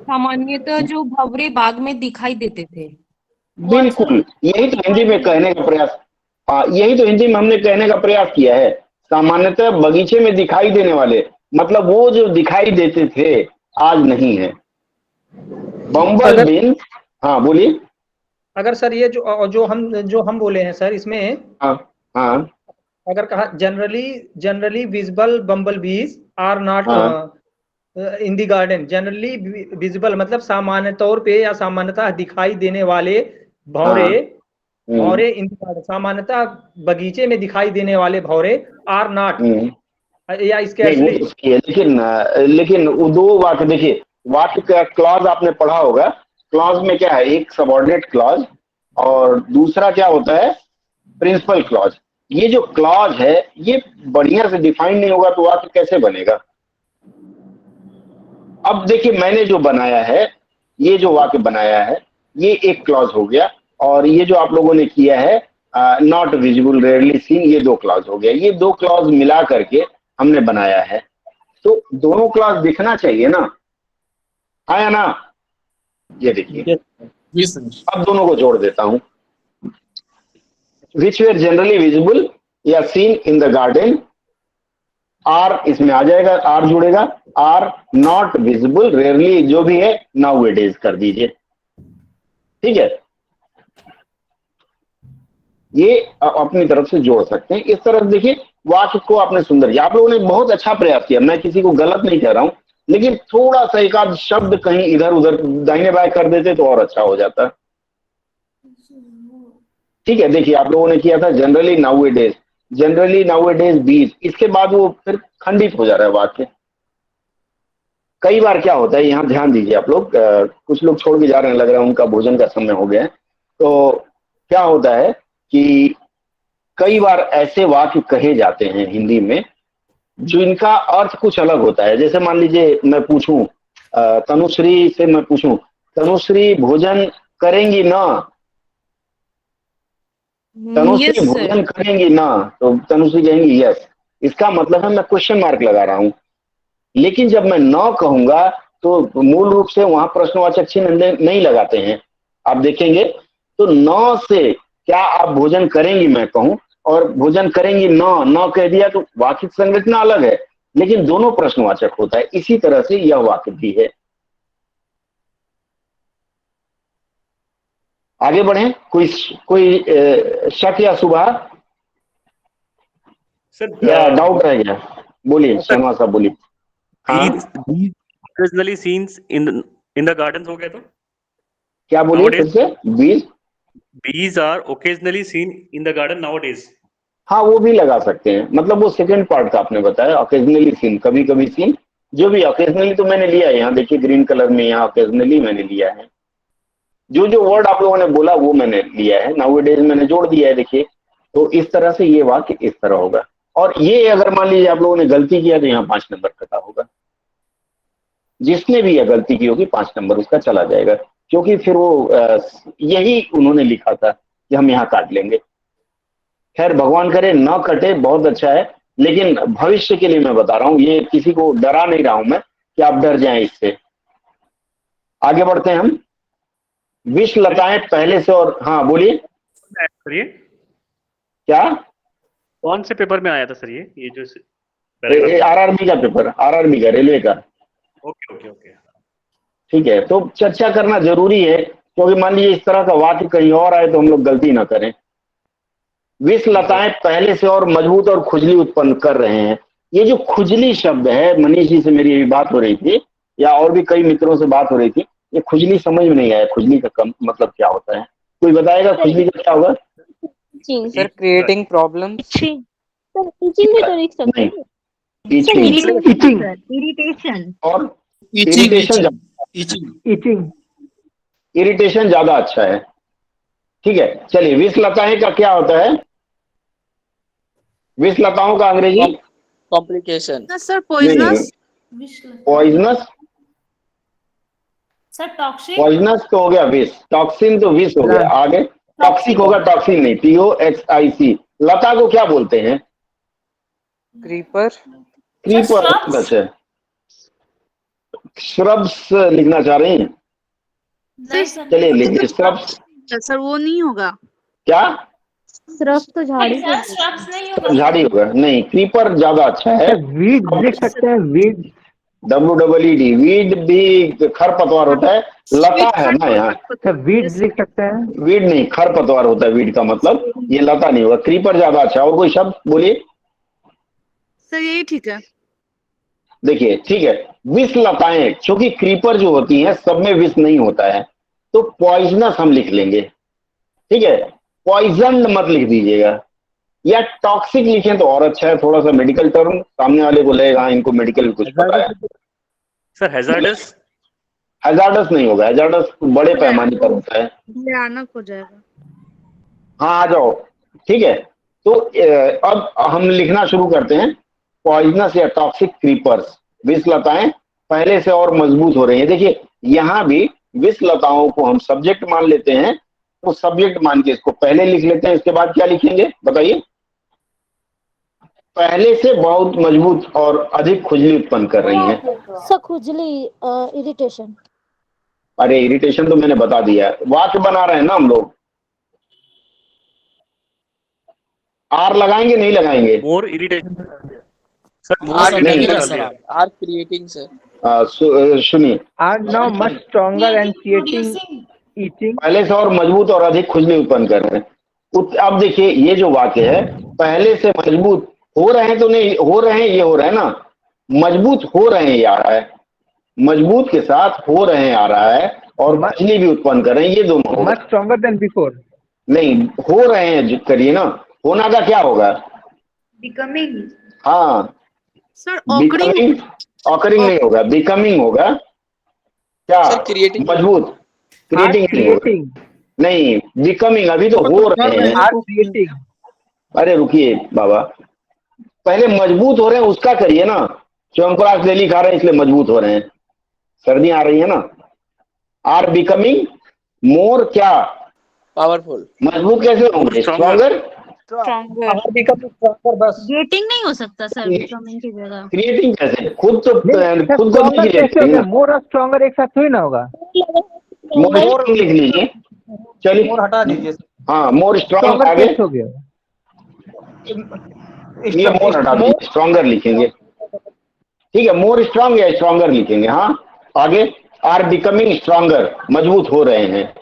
सामान्यतः जो भंवरे बाग में दिखाई देते थे। बिल्कुल, यही तो हिंदी में कहने का प्रयास, हाँ यही तो हिंदी में हमने कहने का प्रयास किया है। सामान्यतः बगीचे में दिखाई देने वाले, मतलब वो जो दिखाई देते थे आज नहीं है। बम्बल बीन, हाँ बोलिए। अगर सर ये जो हम बोले हैं सर इसमें, हाँ अगर कहा generally visible bumble bees are not in the garden, generally visible मतलब सामान्य तौर पे या सामान्यतः दिखाई देने वाले भौरे इन द गार्डन, सामान्यतः बगीचे में दिखाई देने वाले भौरे आर नॉट, या इसके लेकिन दो वाक्य देखिए, वाक्य का क्लॉज आपने पढ़ा होगा। क्लॉज में क्या है, एक सबऑर्डिनेट क्लॉज और दूसरा क्या होता है प्रिंसिपल क्लॉज। ये जो क्लॉज है ये बढ़िया से डिफाइन नहीं होगा तो वाक्य कैसे बनेगा। अब देखिए मैंने जो बनाया है, ये जो वाक्य बनाया है ये एक क्लॉज हो गया, और ये जो आप लोगों ने किया है नॉट विजिबल रेयरली सीन, ये दो क्लॉज हो गया। ये दो क्लॉज मिला करके हमने बनाया है, तो दोनों क्लॉज दिखना चाहिए ना, आया ना। ये देखिए अब दोनों को जोड़ देता हूं। विच वेर जनरली विजिबल या seen in the garden, are इसमें आ जाएगा, आर जुड़ेगा, आर नॉट विजिबल रेयरली जो भी है नाउ इट इज कर दीजिए, ठीक है। ये अपनी तरफ से जोड़ सकते हैं। इस तरह देखिए वाक्य को आपने सुंदर, आप लोगों ने बहुत अच्छा प्रयास किया, मैं किसी को गलत नहीं कह रहा हूं, लेकिन थोड़ा सा एक आध शब्द कहीं इधर उधर दाहिने बाएं कर देते तो और अच्छा हो जाता। ठीक है, देखिए आप लोगों ने किया था जनरली नाउएडेज बीज, इसके बाद वो फिर खंडित हो जा रहा है वाक्य। कई बार क्या होता है, यहाँ ध्यान दीजिए आप लोग, कुछ लोग छोड़ के जा रहे हैं, लग रहा है उनका भोजन का समय हो गया है। तो क्या होता है कि कई बार ऐसे वाक्य कहे जाते हैं हिंदी में जो इनका अर्थ कुछ अलग होता है। जैसे मान लीजिए मैं पूछूं तनुश्री से, मैं पूछूं तनुश्री भोजन करेंगी ना, तनुश्री भोजन करेंगी ना, तो तनुश्री कहेंगी यस। इसका मतलब है मैं क्वेश्चन मार्क लगा रहा हूं। लेकिन जब मैं न कहूंगा तो मूल रूप से वहां प्रश्नवाचक चिन्ह नहीं लगाते हैं। आप देखेंगे तो न से क्या आप भोजन करेंगी मैं कहूं और भोजन करेंगी न कह दिया तो वाक्य संरचना अलग है, लेकिन दोनों प्रश्नवाचक होता है। इसी तरह से यह वाक्य भी है। आगे बढ़े, कोई शक या सुबह या डाउट है क्या? बोलिए शर्मा साहब बोलिए। Occasionally seen in the gardens हो गया तो क्या बोलिए फिर से? bees are occasionally seen in the garden nowadays। हाँ वो भी लगा सकते हैं, मतलब वो सेकंड पार्ट का आपने बताया, ओकेजनली सीन, कभी कभी सीन, जो भी ओकेजनली तो मैंने लिया है यहाँ देखिए ग्रीन कलर में, यहाँ ओकेजनली मैंने लिया है। जो वर्ड आप लोगों ने बोला वो मैंने लिया है, नाउअडेज मैंने जोड़ दिया है देखिए। तो इस तरह से ये वाक्य इस तरह होगा। और ये अगर मान लीजिए आप लोगों ने गलती किया तो यहाँ 5 नंबर कटा होगा। जिसने भी यह गलती की होगी 5 नंबर उसका चला जाएगा, क्योंकि फिर वो यही उन्होंने लिखा था कि हम यहाँ काट लेंगे। खैर भगवान करे न कटे, बहुत अच्छा है, लेकिन भविष्य के लिए मैं बता रहा हूं, ये किसी को डरा नहीं रहा हूं मैं कि आप डर जाएं इससे। आगे बढ़ते हैं हम। विष लताएं पहले से और, हाँ बोलिए सर। ये क्या कौन से पेपर में आया था सर? ये जो आरआरबी का पेपर, आरआरबी का, रेलवे का। ओके ओके ओके ठीक है, तो चर्चा करना जरूरी है, क्योंकि मान लीजिए इस तरह का वाक्य कहीं और आए तो हम लोग गलती ना करें। विष लताएं पहले से और मजबूत और खुजली उत्पन्न कर रहे हैं। ये जो खुजली शब्द है, मनीष जी से मेरी बात हो रही थी या और भी कई मित्रों से बात हो रही थी, ये खुजली समझ में नहीं आया। खुजली का मतलब क्या होता है? कोई बताएगा खुजली का क्या होगा? Sir creating problem. Sir teaching भी तो लिख सकते हैं। इरिटेशन और इरिटेशन ज्यादा अच्छा है। ठीक है, चलिए विष लताएं का क्या होता है? विष लताओं का अंग्रेजी complication. Sir poisonous. Poisonous sir toxic. Poisonous तो हो गया विष, टॉक्सिन तो विष हो गया। आगे टॉक्सिक होगा, टॉक्सिन नहीं, TOXIC। लता को क्या बोलते हैं? क्रीपर। क्रीपर अच्छा, श्रब्स लिखना चाह रही हैं? चलिए लिखिए श्रब्स। सर वो नहीं होगा क्या? श्रब तो झाड़ी नहीं होगा। झाड़ी होगा नहीं, क्रीपर ज्यादा अच्छा है। वीड लिख सकते हैं, वीड, WEED। वीड भी खरपतवार होता है, लता है ना यहाँ। वीड लिख सकते हैं। वीड नहीं, खरपतवार होता है वीड का मतलब, ये लता नहीं होगा। क्रीपर ज्यादा अच्छा। और कोई शब्द बोलिए सर। यही ठीक है। देखिए ठीक है, विष लताएं, क्योंकि क्रीपर जो होती हैं सब में विष नहीं होता है, तो पॉइजनस हम लिख लेंगे। ठीक है, पॉइजन मत लिख दीजिएगा, या टॉक्सिक लिखें तो और अच्छा है, थोड़ा सा मेडिकल टर्म, सामने वाले को लगेगा इनको मेडिकल कुछ पता है। Sir hazards. हैजार्डस नहीं होगा, हैजार्डस बड़े पैमाने पर होता है। भयानक हो जाएगा। हाँ आ जाओ। ठीक है, तो अब हम लिखना शुरू करते हैं। पॉइजनस या टॉक्सिक क्रीपर्स, विष लताएं पहले से और मजबूत हो रही हैं। देखिए यहां भी विष लताओं को हम सब्जेक्ट मान लेते हैं, तो सब्जेक्ट मान के इसको पहले लिख लेते हैं। इसके बाद क्या लिखेंगे बताइए? पहले से बहुत मजबूत और अधिक खुजली उत्पन्न कर रही हैं। सर खुजली इरिटेशन। अरे इरिटेशन तो मैंने बता दिया, वाक्य बना रहे हैं ना हम लोग। आर लगाएंगे नहीं लगाएंगे? More irritation sir. Are creating sir. सुनिए, are now much stronger and creating eating. पहले से और मजबूत और अधिक खुजली उत्पन्न कर रहे हैं। अब देखिए ये जो वाक्य है, पहले से मजबूत हो रहे हैं तो नहीं हो रहे हैं, ये हो रहा है ना, मजबूत हो रहे हैं ये आ रहा है, मजबूत के साथ हो रहे हैं आ रहा है, और खुजली भी उत्पन्न कर रहे हैं, ये दोनों। मच स्ट्रॉन्गर देन बिफोर नहीं, हो रहे हैं करिए ना, होना का क्या होगा? बिकमिंग। हाँ सर बिकमिंग, ऑकरिंग नहीं होगा, बिकमिंग होगा। क्या? मजबूत। क्रिएटिंग नहीं, बिकमिंग। अभी तो हो रहे हैं। अरे रुकिए बाबा, पहले मजबूत हो रहे हैं उसका करिए ना। च्यवनप्राश डेली खा रहे हैं इसलिए मजबूत हो रहे हैं, सर्दियां आ रही है ना। आर बिकमिंग मोर क्या? पावरफुल। मजबूत कैसे होंगे? स्ट्रॉन्गर। Stronger. बस गेटिंग नहीं हो सकता सर बिकमिंग की जगह। क्रिएटिंग कैसे? खुद को स्ट्रॉन्गर नहीं कैसे लिखेंगे होगा? मोर और स्ट्रॉन्गर एक साथ थोड़ी ना होगा। मोर स्ट्रॉन्ग लिख लीजिए, चलिए मोर हटा दीजिए। हाँ मोर स्ट्रॉन्ग स्ट्रॉन्गर आगे, कैसे हो गया? ये मोर हटा दीजिए, स्ट्रॉन्गर लिखेंगे, ठीक है, मोर स्ट्रॉन्ग या स्ट्रॉन्गर लिखेंगे। हाँ आगे, आर बिकमिंग स्ट्रॉन्गर, मजबूत हो रहे हैं।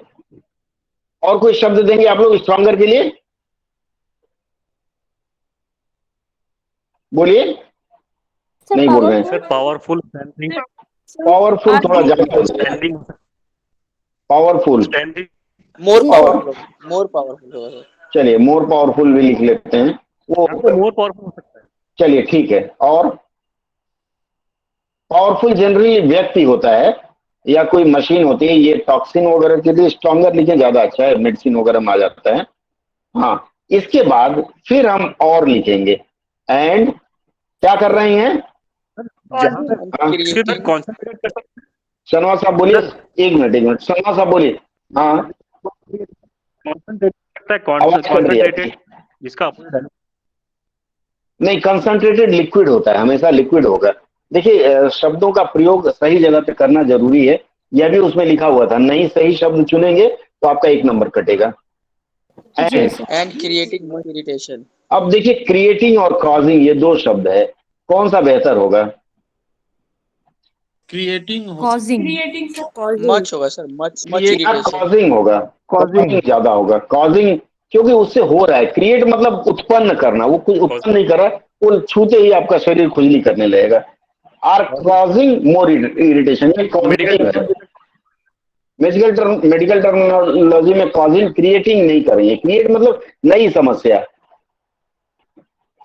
और कोई शब्द देंगे आप लोग स्ट्रॉन्गर के लिए? बोलिए, नहीं बोल रहे हैं सर पावरफुल, पावरफुल थोड़ा ज्यादा होता है, standing, powerful, standing, more powerful. चलिए मोर पावरफुल भी लिख लेते हैं वो, मोर पावरफुल हो सकता है। चलिए ठीक है। और पावरफुल जनरली व्यक्ति होता है या कोई मशीन होती है, ये टॉक्सिन वगैरह के लिए स्ट्रॉन्गर लिखें ज्यादा अच्छा है, मेडिसिन वगैरह में आ जाता है। हाँ इसके बाद फिर हम और लिखेंगे, एंड क्या कर रहे हैं? शर्मा साहब बोलिए, एक मिनट शर्मा साहब बोलिए। हाँ जिसका नहीं, कंसंट्रेटेड लिक्विड होता है, हमेशा लिक्विड होगा। देखिए शब्दों का प्रयोग सही जगह पे करना जरूरी है, यह भी उसमें लिखा हुआ था, नहीं सही शब्द चुनेंगे तो आपका 1 नंबर कटेगा। And creating more irritation. अब देखिए क्रिएटिंग और कॉजिंग ये 2 शब्द है, कौन सा बेहतर होगा? क्रिएटिंग मच होगा सर, मच इरिटेशन। कॉजिंग होगा, कॉजिंग ज्यादा होगा, कॉजिंग, क्योंकि उससे हो रहा है। क्रिएट मतलब उत्पन्न करना, वो कुछ उत्पन्न नहीं कर रहा, वो छूते ही आपका शरीर खुजली करने लगेगा। Are causing more irritation, medical terminology में कॉजिंग, क्रिएटिंग नहीं करेंगे। क्रिएट मतलब नई समस्या,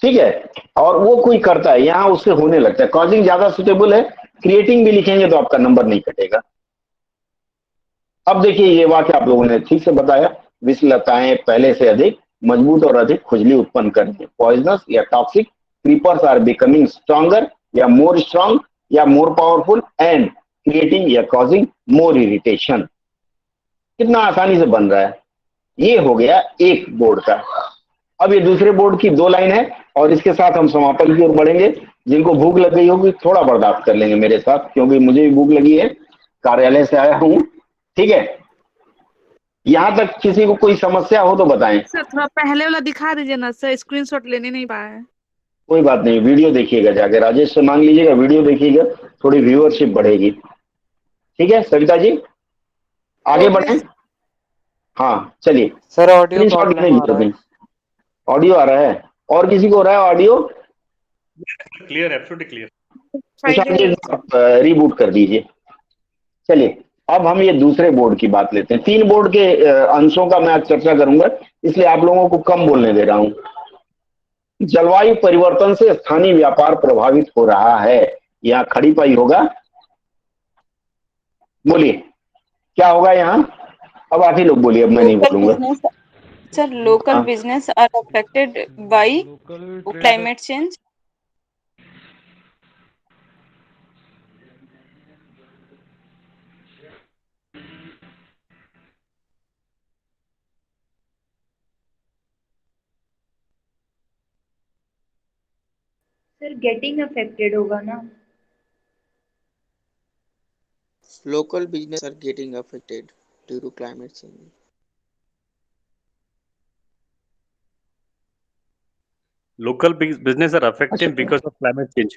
ठीक है, और वो कोई करता है, यहाँ उससे होने लगता है। कॉजिंग ज्यादा सुटेबल है, क्रिएटिंग भी लिखेंगे तो आपका नंबर नहीं कटेगा। अब देखिए ये वाक्य आप लोगों ने ठीक से बताया, विषलताएं पहले से अधिक मजबूत और अधिक खुजली उत्पन्न करती है। पॉइजनस या toxic, creepers are becoming stronger या मोर स्ट्रॉन्ग या मोर पावरफुल, एंड क्रिएटिंग या कॉजिंग मोर इरिटेशन। कितना आसानी से बन रहा है। ये हो गया एक बोर्ड का। अब ये दूसरे बोर्ड की 2 लाइन है, और इसके साथ हम समापन की ओर बढ़ेंगे। जिनको भूख लग गई होगी थोड़ा बर्दाश्त कर लेंगे मेरे साथ, क्योंकि मुझे भी भूख लगी है, कार्यालय से आया हूँ, ठीक है। यहाँ तक किसी को कोई समस्या हो तो बताएं। सर थोड़ा पहले वाला दिखा दीजिए ना सर, स्क्रीनशॉट लेने नहीं पाए। कोई बात नहीं, वीडियो देखिएगा जाके, राजेश से मांग लीजिएगा, वीडियो देखिएगा, थोड़ी व्यूअरशिप बढ़ेगी, ठीक है। सविता जी आगे बढ़े। हाँ चलिए सर ऑडियो ऑडियो आ रहा है, और किसी को हो रहा है audio? Clear, absolutely clear. Reboot कर दीजिए। चलिए अब हम ये दूसरे बोर्ड की बात लेते हैं। 3 बोर्ड के अंशों का मैं आज चर्चा करूंगा, इसलिए आप लोगों को कम बोलने दे रहा हूं। जलवायु परिवर्तन से स्थानीय व्यापार प्रभावित हो रहा है, यहाँ खड़ी पाई होगा, बोलिए क्या होगा यहाँ? अब आप ही लोग बोलिए, अब मैं नहीं बोलूंगा। Sir, local business are affected by climate change. Sir, getting affected होगा ना? Local business are getting affected due to climate change. Local business are affected because of climate change.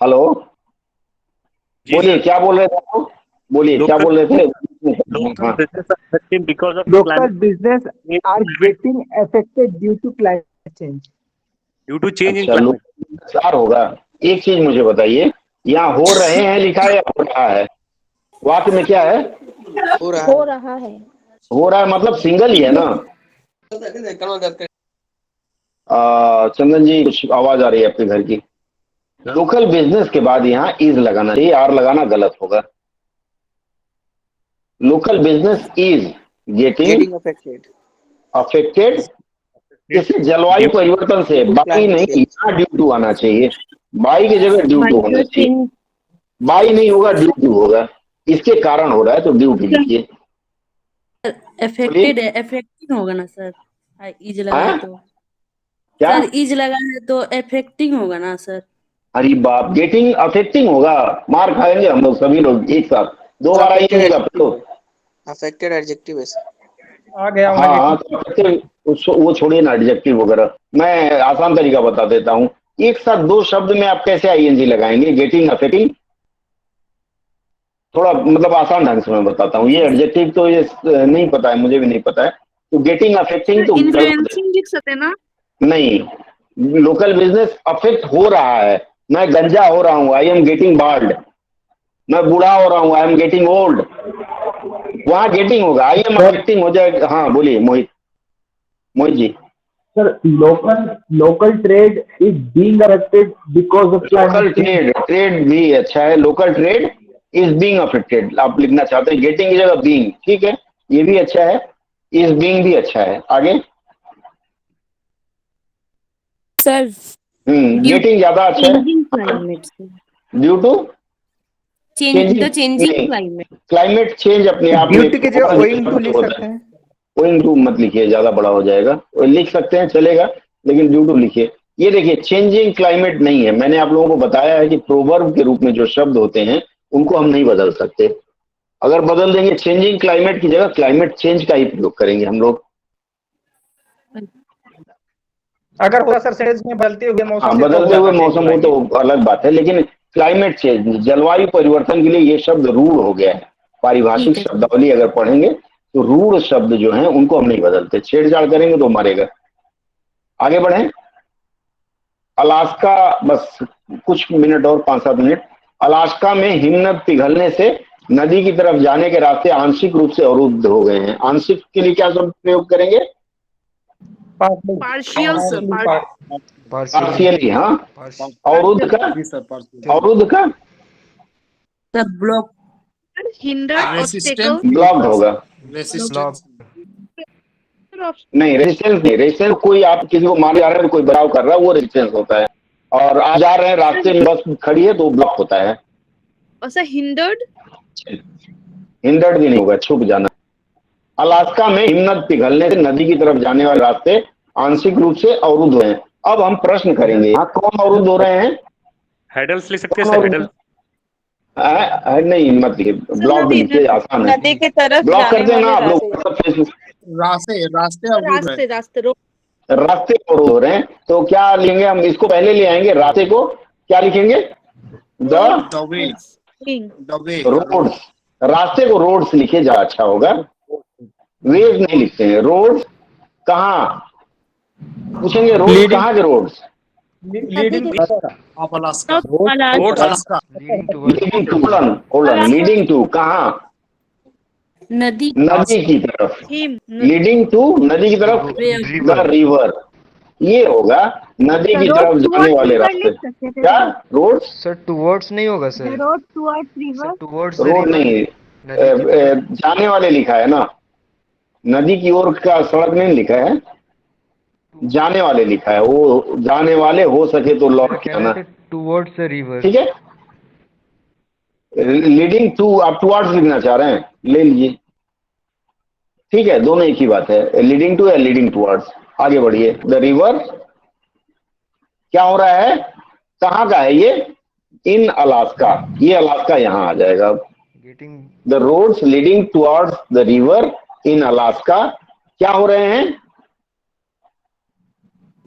Hello, बोलिए क्या बोल रहे थे आप? बोलिए क्या बोल रहे थे? Local business are affected because of Local climate business are getting affected due to climate change. due to change in अच्छा, climate. चार होगा। एक चीज मुझे बताइए, यहाँ हो रहे हैं लिखा है या हो रहा है? वाक्य में क्या है? हो रहा है। हो रहा है मतलब सिंगल ही है ना? चंदन जी कुछ आवाज आ रही है आपके घर की। लोकल बिजनेस के बाद यहाँ इज लगाना चाहिए, आर लगाना गलत होगा। Local business is getting affected किसी जलवायु परिवर्तन से, बाई नहीं, यहाँ ड्यू टू आना चाहिए, बाई की जगह ड्यू टू होना चाहिए, बाई नहीं होगा ड्यू टू होगा, इसके कारण हो रहा है तो ड्यू टू लिखिए। अफेक्टेड है, अफेक्टिंग होगा ना सर, इज लगा है तो क्या सर, इज लगा है तो अफेक्टिंग होगा ना सर। अरे बाप, गेटिंग अफेक्टिंग होगा, मार खाएंगे हम लोग सभी लोग एक साथ, दो बार आइएगा तो अफेक्टेड एडजेक्टिव है आ गया। हाँ तो वो छोड़िए ना एडजेक्टिव वगैरह, मैं आसान तरीका बता देता हूँ। एक साथ दो शब्द में आप कैसे आईएनजी लगाएंगे, गेटिंग अफेक्टिंग, थोड़ा मतलब आसान ढंग से मैं बताता हूँ। ये एडजेक्टिव तो ये नहीं पता है, मुझे भी नहीं पता है, तो गेटिंग अफेक्टिंग तो इन्फ्लुएंसिंग लिख सकते हैं ना? नहीं, लोकल बिजनेस अफेक्ट हो रहा है, मैं गंजा हो रहा हूँ, आई एम गेटिंग बाल्ड, मैं बूढ़ा हो रहा हूँ, आई एम गेटिंग ओल्ड, वहां गेटिंग होगा, आई एम अफेक्टिंग हो जाएगा। हाँ बोलिए Mohit ji. Sir local trade is being affected because of local trade भी अच्छा है, local trade is being affected आप लिखना चाहते हैं, गेटिंग की जगह बीइंग, ठीक है, ये भी अच्छा है, इज बीइंग भी अच्छा है। आगे सर गेटिंग ज्यादा अच्छा है, due to changing climate, climate change अपने आप में, की जगह ओइंग टू लिख सकते हैं, ओइंग टू मत लिखिए, ज्यादा बड़ा हो जाएगा, लिख सकते हैं चलेगा, लेकिन ड्यू टू लिखिए। ये देखिए चेंजिंग क्लाइमेट नहीं है, मैंने आप लोगों को बताया है कि प्रोवर्ब के रूप में जो शब्द होते हैं उनको हम नहीं बदल सकते, अगर बदल देंगे चेंजिंग क्लाइमेट की जगह क्लाइमेट चेंज का ही प्रयोग करेंगे हम लोग। अगर होगा सर सेंटेंस में बदलते हुए मौसम, बदलते हुए मौसम हो तो अलग बात है, लेकिन क्लाइमेट चेंज, जलवायु परिवर्तन के लिए ये शब्द रूढ़ हो गया है, पारिभाषिक शब्दावली अगर पढ़ेंगे तो रूढ़ शब्द जो हैं उनको हम नहीं बदलते, छेड़छाड़ करेंगे तो मरेगा। आगे बढ़े, अलास्का, बस कुछ मिनट और 5-7 मिनट। अलास्का में हिमनद पिघलने से नदी की तरफ जाने के रास्ते आंशिक रूप से अवरुद्ध हो गए हैं। आंशिक के लिए क्या शब्द प्रयोग करेंगे? पार्शियली। हाँ, अवरुद्ध का ब्लॉक, ब्लॉक्ड होगा, नहीं रेजिस्टेंस नहीं, रेजिस्टेंस कोई आप किसी को मार जा रहे हैं तो कोई बचाव कर रहा है वो रेजिस्टेंस होता है, और आप जा रहे हैं रास्ते में बस खड़ी है तो ब्लॉक होता है। हिंडर्ड भी नहीं होगा, छुप जाना। अलास्का में हिमनद पिघलने से नदी की तरफ जाने वाले रास्ते आंशिक रूप से अवरुद्ध हुए हैं। अब हम प्रश्न करेंगे, यहाँ कौन अवरुद्ध हो रहे हैं? हेडल्स लिख सकते हैं सर, हेडल नहीं मत लिखिए, ब्लॉक भी लिखिए, आसान है, नदी की तरफ ब्लॉक करते हैं ना आप लोग, रास्ते अवरुद्ध हो रहे हैं, तो क्या लिखेंगे हम? इसको पहले ले आएंगे, रास्ते को क्या लिखेंगे? द रोड्स, रास्ते को रोड्स लिखे जा अच्छा होगा, वेज नहीं लिखते हैं। रोड्स कहाँ पूछेंगे, रोड कहाँ के रोड्स? लीडिंग टू कहाँ? नदी की तरफ, लीडिंग टू नदी की तरफ, द रिवर, ये होगा नदी की तरफ जाने वाले रास्ते। क्या रोड सर? टुवर्ड्स नहीं होगा sir, road towards river, towards road नहीं, जाने वाले लिखा है ना, नदी की ओर का सड़क नहीं लिखा है, जाने वाले लिखा है, वो जाने वाले हो सके तो लौट के आना, टुवर्ड्स द रिवर, ठीक है। लीडिंग टू, आप टुवर्ड्स लिखना चाह रहे हैं, ले लीजिए, ठीक है, दोनों एक ही बात है, लीडिंग टू या लीडिंग टुवर्ड्स। आगे बढ़िए, द रिवर क्या हो रहा है, कहाँ का है ये? इन अलास्का, ये अलास्का यहाँ आ जाएगा। The roads leading towards the river in Alaska क्या हो रहे हैं?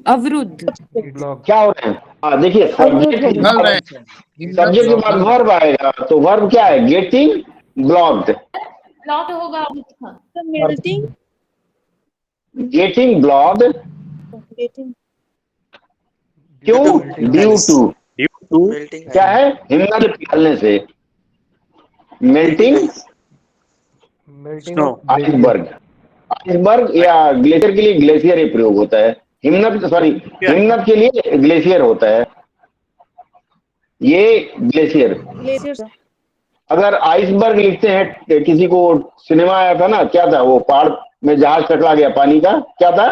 अवरुद्ध, क्या हो रहे हैं? हाँ देखिए, सब्जेक्ट के बाद वर्ब आएगा, तो वर्ब क्या है? गेटिंग ब्लॉक्ड, ब्लॉक्ड होगा, गेटिंग ब्लॉक्ड, क्यों? ड्यू टू क्या है? हिमनद पिघलने से, मेल्टिंग आइसबर्ग, आइसबर्ग या ग्लेशियर के लिए ग्लेशियर ही प्रयोग होता है, हिमनद हिमनद के लिए ग्लेशियर होता है, ये ग्लेशियर। अगर आइसबर्ग लिखते हैं, किसी को सिनेमा आया था ना, क्या था वो, पहाड़ में जहाज टकरा गया पानी का, क्या था?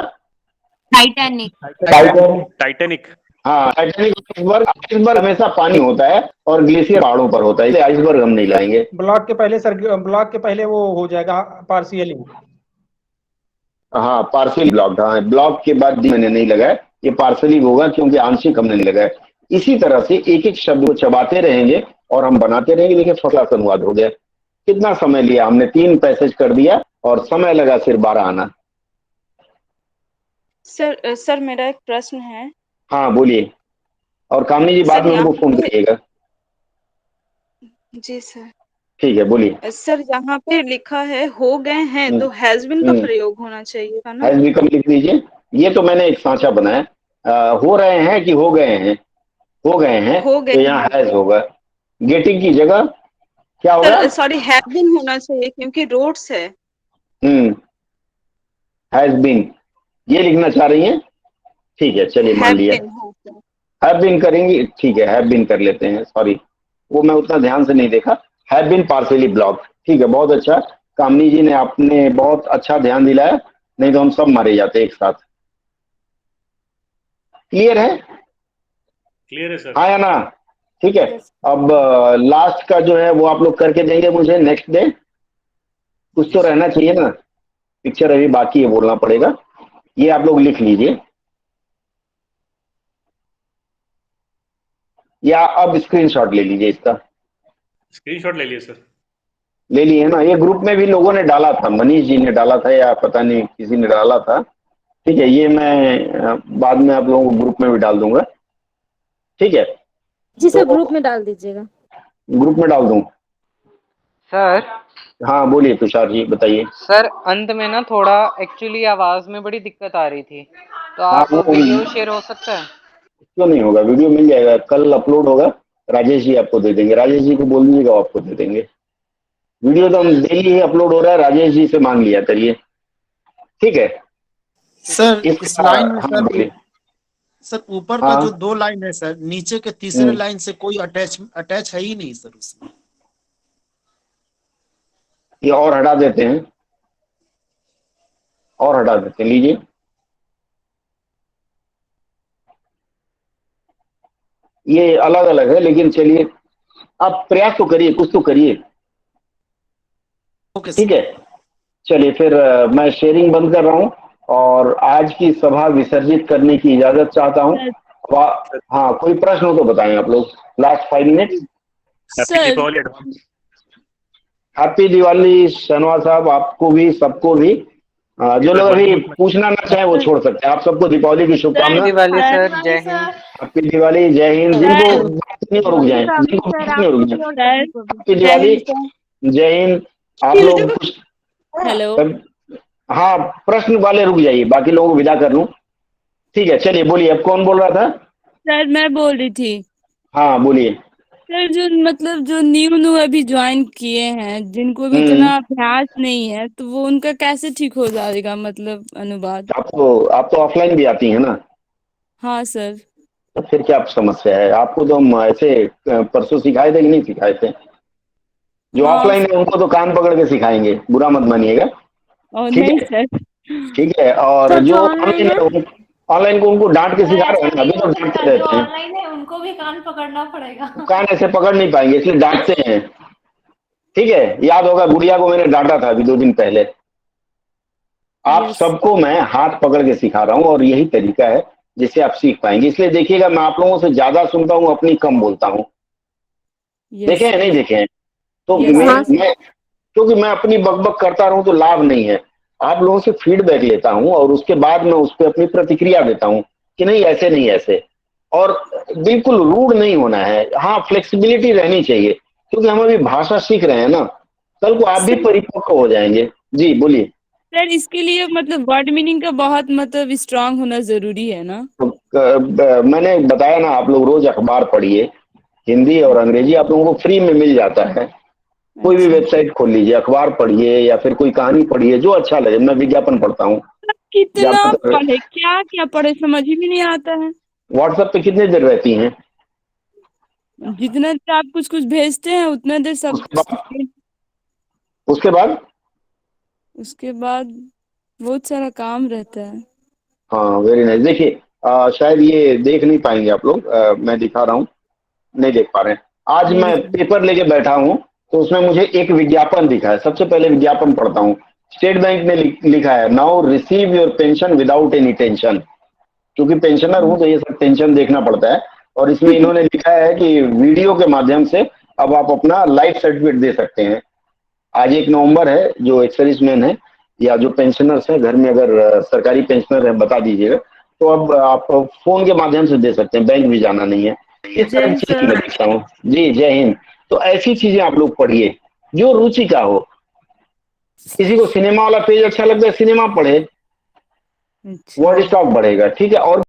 टाइटैनिक। टाइटैनिक। हाँ, टाइटैनिक। आइसबर्ग, आइसबर्ग हमेशा पानी होता है और ग्लेशियर पहाड़ों पर होता है, इसलिए आइसबर्ग हम नहीं लाएंगे। ब्लॉक के पहले सर, ब्लॉक के पहले वो हो जाएगा पार्शियली। हाँ, पार्शियली ब्लॉक। हाँ, ब्लॉक के बाद मैंने नहीं लगाया, ये पार्शियली होगा क्योंकि आंशिक हमने नहीं लगाया। इसी तरह से एक एक शब्द को चबाते रहेंगे और हम बनाते रहेंगे। देखिए फर्स्ट क्लास अनुवाद हो गया। कितना समय लिया हमने, 3 पैसेज कर दिया और समय लगा सिर्फ 12 आना। सर मेरा एक प्रश्न है। हाँ बोलिए। और कामनी जी बाद में उनको फोन करिएगा। जी सर। ठीक है, बोलिए। सर यहाँ पे लिखा है हो गए हैं, तो हैज बीन का प्रयोग होना चाहिए था ना? हैज बिकम लिख दीजिए। ये तो मैंने एक सांचा बनाया, हो रहे हैं कि हो गए हैं? हो गए हैं, तो यहाँ हैज होगा। गेटिंग की जगह क्या होगा? सॉरी, हैव बीन होना चाहिए क्योंकि रोड्स है। हैज बीन ये लिखना चाह रही हैं? ठीक है, चलिए मान लिया। हैव बीन करेंगी, ठीक है, हैव बीन कर लेते हैं। सॉरी, वो मैं उतना ध्यान से नहीं देखा। हैव बीन पार्शियली ब्लॉक्ड, ठीक है, बहुत अच्छा। कामनी जी ने आपने बहुत अच्छा ध्यान दिलाया, नहीं तो हम सब मारे जाते एक साथ। क्लियर है? क्लियर है सर। हाँ या ना? ठीक है। अब लास्ट का जो है वो आप लोग करके देंगे मुझे नेक्स्ट डे। कुछ तो रहना चाहिए ना, पिक्चर अभी बाकी है, बोलना पड़ेगा। ये आप लोग लिख लीजिए, या अब स्क्रीनशॉट ले लीजिए इसका। स्क्रीनशॉट ले लिए सर। ले लिए ना? ये ग्रुप में भी लोगों ने डाला था, मनीष जी ने डाला था या पता नहीं किसी ने डाला था। ठीक है, ये मैं बाद में आप लोगों को ग्रुप में भी डाल दूंगा। ठीक है जी सर, ग्रुप में डाल दीजिएगा। ग्रुप में डाल दूं सर? हाँ बोलिए तुषार जी, बताइए। सर अंत में ना थोड़ा एक्चुअली आवाज में बड़ी दिक्कत आ रही थी, तो आप वो वीडियो शेयर हो सकता है? क्यों नहीं होगा, वीडियो मिल जाएगा, कल अपलोड होगा। राजेश जी आपको दे देंगे, राजेश जी को बोल दीजिएगा, आपको दे देंगे। वीडियो तो हम डेली ही अपलोड हो रहा है, राजेश जी से मांग लिया करिए। ठीक है सर इस लाइन में सर ऊपर का हाँ। जो 2 लाइन है सर, नीचे के तीसरे लाइन से कोई अटैच है ही नहीं सर उसमें। ये और हटा देते हैं, और हटा देते हैं, लीजिए। ये अलग अलग है, लेकिन चलिए आप प्रयास तो करिए, कुछ तो करिए। ठीक है, चलिए फिर मैं शेयरिंग बंद कर रहा हूँ और आज की सभा विसर्जित करने की इजाजत चाहता हूँ। हाँ, कोई प्रश्न हो तो बताएं आप लोग। Last 5 minute. हैप्पी दिवाली शनवाज साहब, आपको भी, सबको भी। जो लोग अभी पूछना ना चाहे वो छोड़ सकते हैं। आप सबको दीपावली की शुभकामनाएं। दिवाली सर, जय हिंद। हैप्पी दिवाली, जय हिंद। जिनको रुक जाए, जिनको रुक जाए। हैप्पी दिवाली, जय हिंद। आप लोग कुछ हेलो, हाँ, प्रश्न वाले रुक जाइए, बाकी लोगों को विदा कर लूं। ठीक है, चलिए बोलिए। अब कौन बोल रहा था? सर मैं बोल रही थी। हाँ बोलिए। सर जो मतलब जो न्यू अभी ज्वाइन किए हैं, जिनको भी इतना अभ्यास नहीं है, तो वो उनका कैसे ठीक हो जाएगा, मतलब अनुवाद? आप तो ऑफलाइन भी आती हैं ना? हाँ सर। तो फिर क्या समस्या है? आपको तो हम ऐसे परसों सिखाए थे कि नहीं सिखाए थे? जो ऑफलाइन है उनको तो कान पकड़ के सिखाएंगे, बुरा मत मानिएगा। नहीं सर। ठीक है, और जो ऑनलाइन को उनको डांट के सिखा रहे हैं, अभी तो डांटते रहते हैं। ऑनलाइन है उनको भी कान पकड़ना पड़ेगा। कान ऐसे पकड़ नहीं पाएंगे, इसलिए डांटते हैं। ठीक है, याद होगा गुड़िया को मैंने डांटा था अभी 2 दिन पहले। आप सबको मैं हाथ पकड़ के सिखा रहा हूँ और यही तरीका है जिससे आप सीख पाएंगे। इसलिए देखिएगा, मैं आप लोगों से ज्यादा सुनता हूँ, अपनी कम बोलता हूँ। देखे हैं नहीं देखे हैं? तो मैं क्योंकि मैं अपनी बकबक करता रहूं तो लाभ नहीं है। आप लोगों से फीडबैक लेता हूं और उसके बाद मैं उस पर अपनी प्रतिक्रिया देता हूं कि नहीं ऐसे नहीं ऐसे। और बिल्कुल रूड नहीं होना है, हाँ फ्लेक्सिबिलिटी रहनी चाहिए, क्योंकि हम अभी भाषा सीख रहे हैं ना, कल को आप भी परिपक्व हो जाएंगे। जी बोलिए। सर इसके लिए मतलब वर्ड मीनिंग का बहुत मतलब स्ट्रांग होना जरूरी है ना? मैंने बताया ना, आप लोग रोज अखबार पढ़िए, हिंदी और अंग्रेजी आप लोगों को फ्री में मिल जाता है। कोई भी वेबसाइट खोल लीजिए, अखबार पढ़िए या फिर कोई कहानी पढ़िए, जो अच्छा लगे। मैं विज्ञापन पढ़ता हूँ। कितना पढ़े, क्या क्या पढ़े, समझ ही नहीं आता है। व्हाट्सएप पे कितने देर रहती हैं? जितना देर आप कुछ कुछ भेजते हैं उतना देर सब उसके बाद उसके बाद बहुत सारा काम रहता है। हाँ वेरी नाइस। देखिए शायद ये देख नहीं पाएंगे आप लोग, मैं दिखा रहा हूँ, नहीं देख पा रहे हैं। आज नहीं मैं सर। पेपर लेके बैठा हूँ तो उसमें मुझे एक विज्ञापन दिखा है। सबसे पहले विज्ञापन पढ़ता हूँ। स्टेट बैंक ने लिखा है, now receive your pension without any tension. क्योंकि पेंशनर हूं तो ये सब टेंशन देखना पड़ता है। और इसमें इन्होंने लिखा है कि वीडियो के माध्यम से अब आप अपना लाइफ सर्टिफिकेट दे सकते हैं। आज 1 नवंबर है, जो एक सर्विसमैन है या जो पेंशनर्स हैं घर में, अगर सरकारी पेंशनर है बता दीजिएगा, तो अब आप फोन के माध्यम से दे सकते हैं, बैंक भी जाना नहीं है। इस तरह की चीजें मैं देखता हूँ जी। जय हिंद। तो ऐसी चीजें आप लोग पढ़िए जो रुचि का हो। किसी को सिनेमा वाला पेज अच्छा लगता है, सिनेमा पढ़े, वर्ड स्टॉक बढ़ेगा। ठीक है। और